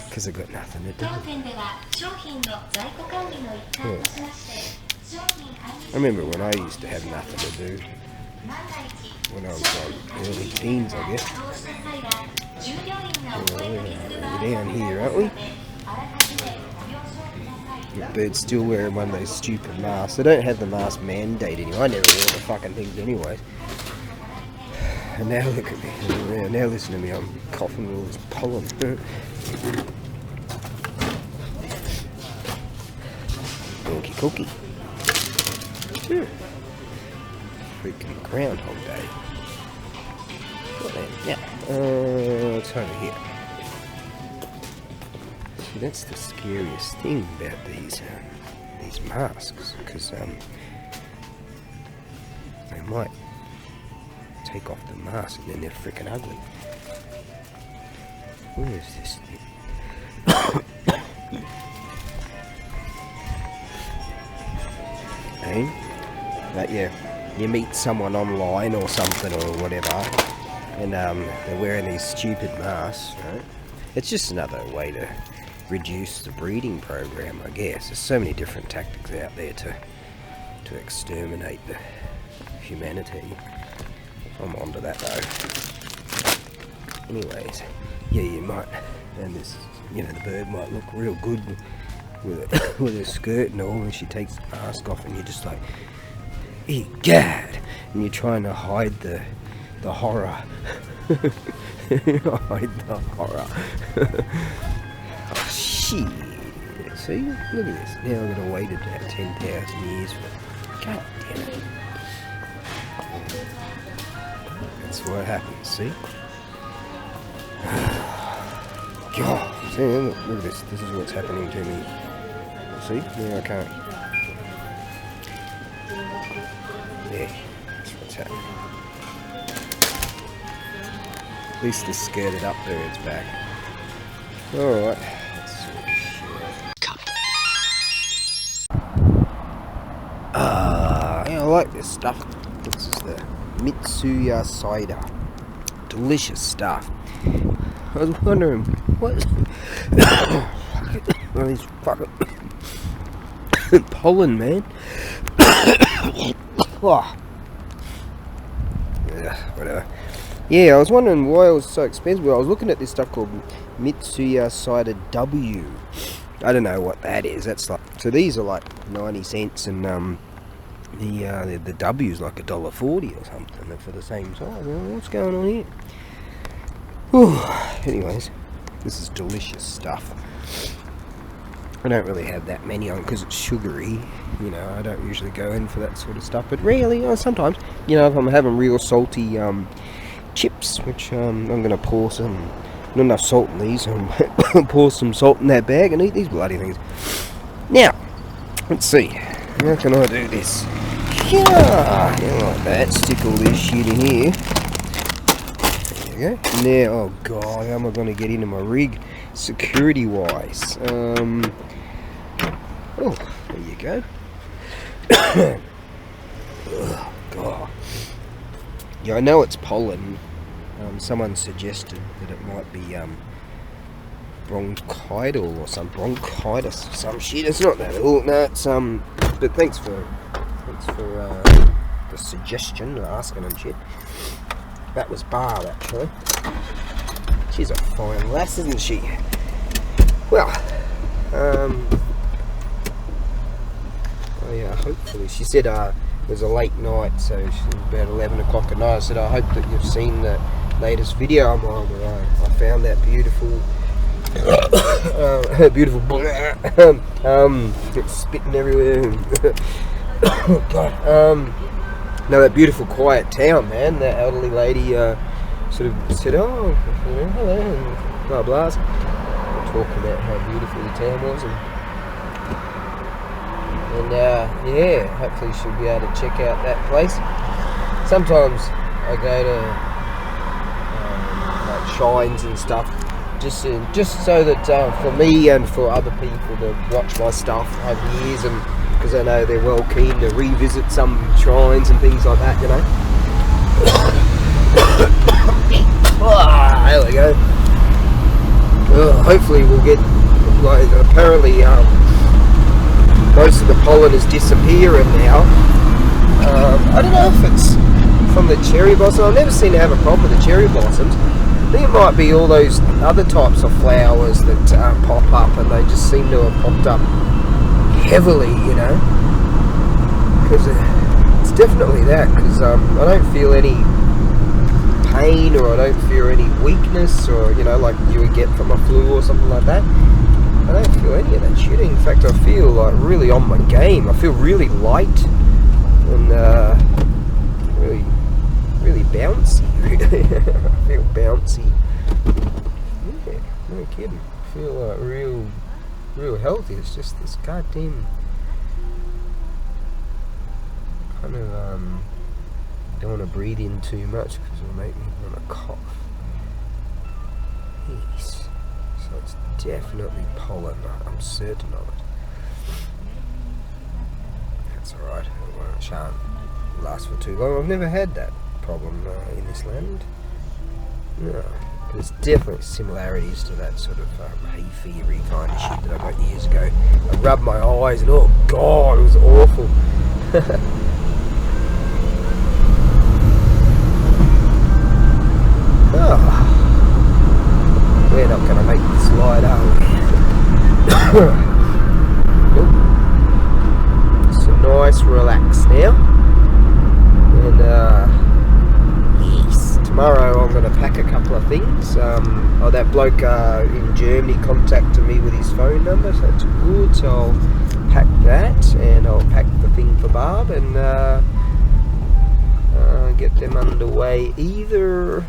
Because they've got nothing to do. Yeah. I remember when I used to have nothing to do. When I was like early teens, I guess. We're down here, aren't we? The bird's still wearing one of those stupid masks. They don't have the mask mandate anymore. I never wore the fucking things anyway. And now look at me. Now listen to me. I'm coughing with all this pollen. Okie dokie. Sure. Freaking Groundhog Day. What then? Yeah. It's over here. See, that's the scariest thing about these masks, because they might take off the mask and then they're freaking ugly. Where is this thing? Hey? But yeah, you meet someone online or something or whatever, and they're wearing these stupid masks, right? It's just another way to reduce the breeding program, I guess. There's so many different tactics out there to exterminate the humanity. I'm onto that though. Anyways, yeah, you might, and this, you know, the bird might look real good with her skirt and all, and she takes the mask off, and you're just like, egad, and you're trying to hide the horror. Hide the horror. Oh shit! See, look at this. Now I'm gonna wait about 10,000 years for. God damn it. That's what happens, see? God, see, look at this. This is what's happening to me. See? Now I can't. Yeah, that's what's happening. At least the skirted up bird's back. Alright. Let's see what this shit. Yeah, I like this stuff. This is the Mitsuya cider. Delicious stuff. I was wondering what All these fucking pollen, man. Oh. Yeah, whatever. Yeah, I was wondering why it was so expensive. I was looking at this stuff called Mitsuya Cider W. I don't know what that is. That's like, so these are like 90 cents, and the W's like $1.40 or something for the same size. What's going on here? Whew. Anyways, this is delicious stuff. I don't really have that many on because it's sugary. You know, I don't usually go in for that sort of stuff, but rarely, sometimes, you know, if I'm having real salty chips, which I'm going to pour some, not enough salt in these, pour some salt in that bag and eat these bloody things. Now, let's see, how can I do this? Yeah, like that, stick all this shit in here. There you go. Now, oh god, how am I going to get into my rig security wise? Oh, there you go. Oh god. Yeah, I know it's pollen. Someone suggested that it might be bronchitis or some shit. It's not that at all. No, it's but thanks for the suggestion, asking and shit. That was Barb, actually. She's a fine lass, isn't she? Well, oh yeah, hopefully. She said it was a late night, so she was about 11 o'clock at night. I said, I hope that you've seen the latest video I'm on where I found that beautiful it's spitting everywhere. Oh god. No, that beautiful quiet town, man. That elderly lady sort of said, oh, you know, hello, and blah blah. Talking about how beautiful the town was, and yeah, hopefully she'll be able to check out that place. Sometimes I go to like shrines and stuff, just so that for me and for other people to watch my stuff over years, and because I know they're well keen to revisit some shrines and things like that, you know. There we go. Hopefully we'll get, like, apparently most of the pollen is disappearing now. I don't know if it's from the cherry blossom. I've never seemed to have a problem with the cherry blossoms. I think it might be all those other types of flowers that pop up, and they just seem to have popped up heavily, you know. Because it's definitely that, because I don't feel any pain, or I don't feel any weakness, or, you know, like you would get from a flu or something like that. I don't feel any of that shit. In fact, I feel like really on my game. I feel really light and really bouncy. Really, I feel bouncy. Yeah, no kidding. I feel like real healthy. It's just this goddamn kind of don't want to breathe in too much because it'll make me want to cough. Yes. So it's definitely pollen. I'm certain of it. That's alright. It shan't last for too long. I've never had that problem in this land. No. There's definitely similarities to that sort of hay fevery kind of shit that I got years ago. I rubbed my eyes and oh god, it was awful. Oh. We're not going to make this slide, are we? Nope. So nice, relax now. And yes, tomorrow I'm going to pack a couple of things. That bloke in Germany contacted me with his phone number, so that's good. So I'll pack that, and I'll pack the thing for Barb, and get them underway either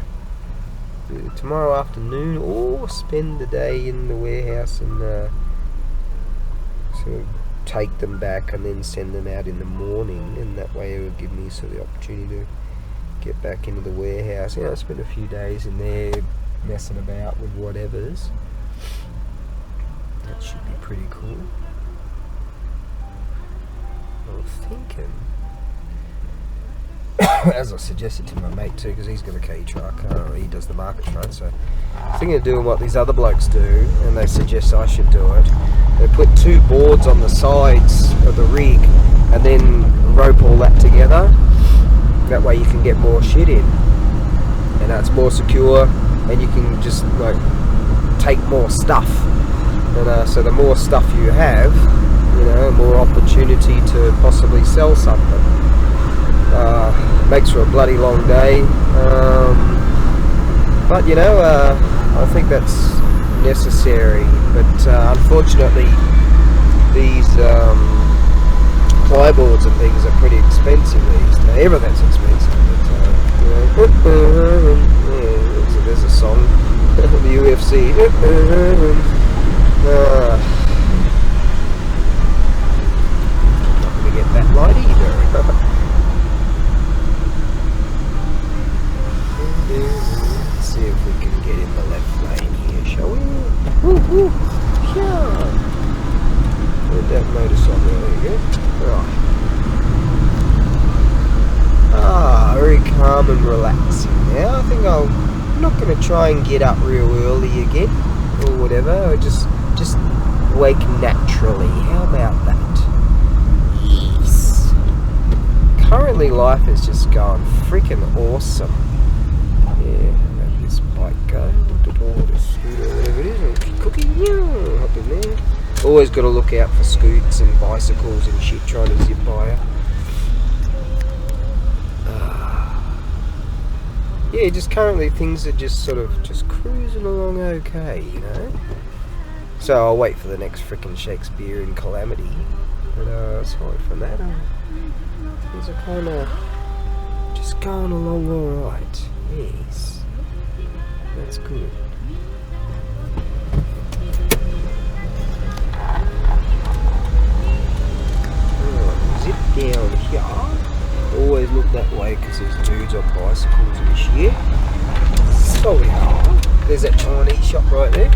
tomorrow afternoon or spend the day in the warehouse and sort of take them back and then send them out in the morning, and that way it will give me sort of the opportunity to get back into the warehouse. You know, I spent a few days in there messing about with whatever's. That should be pretty cool. I was thinking, as I suggested to my mate too, because he's got a key truck, he does the market front, so thinking of doing what these other blokes do, and they suggest I should do it. They put 2 boards on the sides of the rig and then rope all that together. That way you can get more shit in, and it's more secure, and you can just like take more stuff. And so the more stuff you have, you know, more opportunity to possibly sell something. Makes for a bloody long day, but you know, I think that's necessary. But unfortunately, these plyboards and things are pretty expensive these days. Everything's expensive. But, there's a song, the UFC. Not going to get that light either. Let's see if we can get in the left lane here, shall we? Woo-hoo. Yeah. Where'd that motorcycle? There you go. Right. Very calm and relaxing now. I think I'm not going to try and get up real early again or whatever. I'll just wake naturally. How about that? Yes. Currently life is just going freaking awesome. Yeah, let this bike go. Or the scooter or whatever it is. Cookie, yeah, hop in there. Always got to look out for scoots and bicycles and shit trying to zip by her. Yeah, just currently things are just sort of just cruising along okay, you know. So I'll wait for the next frickin' Shakespearean calamity. But aside from that, things are kind of just going along alright. Yes, that's good. Zip down here. Always look that way because there's dudes on bicycles and shit. So yeah, there's that Chinese shop right there.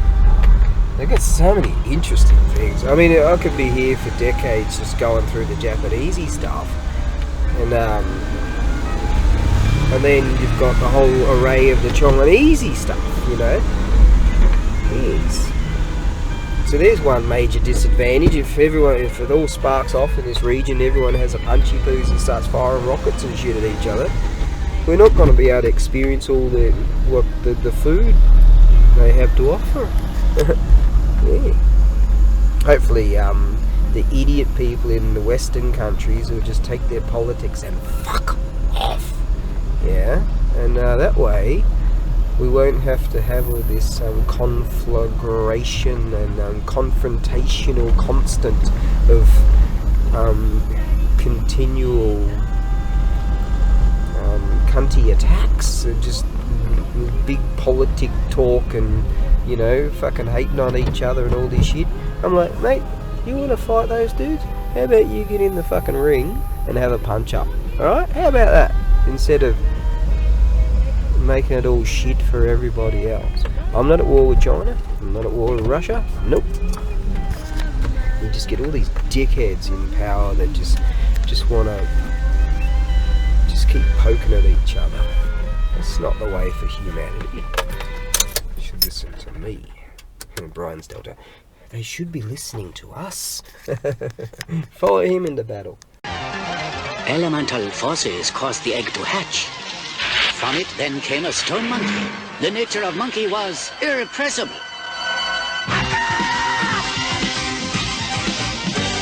They've got so many interesting things. I mean, I could be here for decades just going through the Japanesey stuff, and then you've got the whole array of the Chinesey stuff, you know. Yes. So there's one major disadvantage. If it all sparks off in this region, everyone has a punchy poos and starts firing rockets and shit at each other, we're not going to be able to experience all the food they have to offer. Yeah. Hopefully, the idiot people in the Western countries will just take their politics and fuck off. Yeah, and that way we won't have to have all this conflagration and confrontational constant of continual cunty attacks and just big politic talk and, you know, fucking hating on each other and all this shit. I'm like, mate, you want to fight those dudes? How about you get in the fucking ring and have a punch up? Alright? How about that? Instead of making it all shit for everybody else. I'm not at war with China. I'm not at war with Russia. Nope. You just get all these dickheads in power that just want to just keep poking at each other. That's not the way for humanity. You should listen to me. Brian's Delta. They should be listening to us. Follow him into battle. Elemental forces caused the egg to hatch. From it then came a stone monkey. The nature of monkey was irrepressible.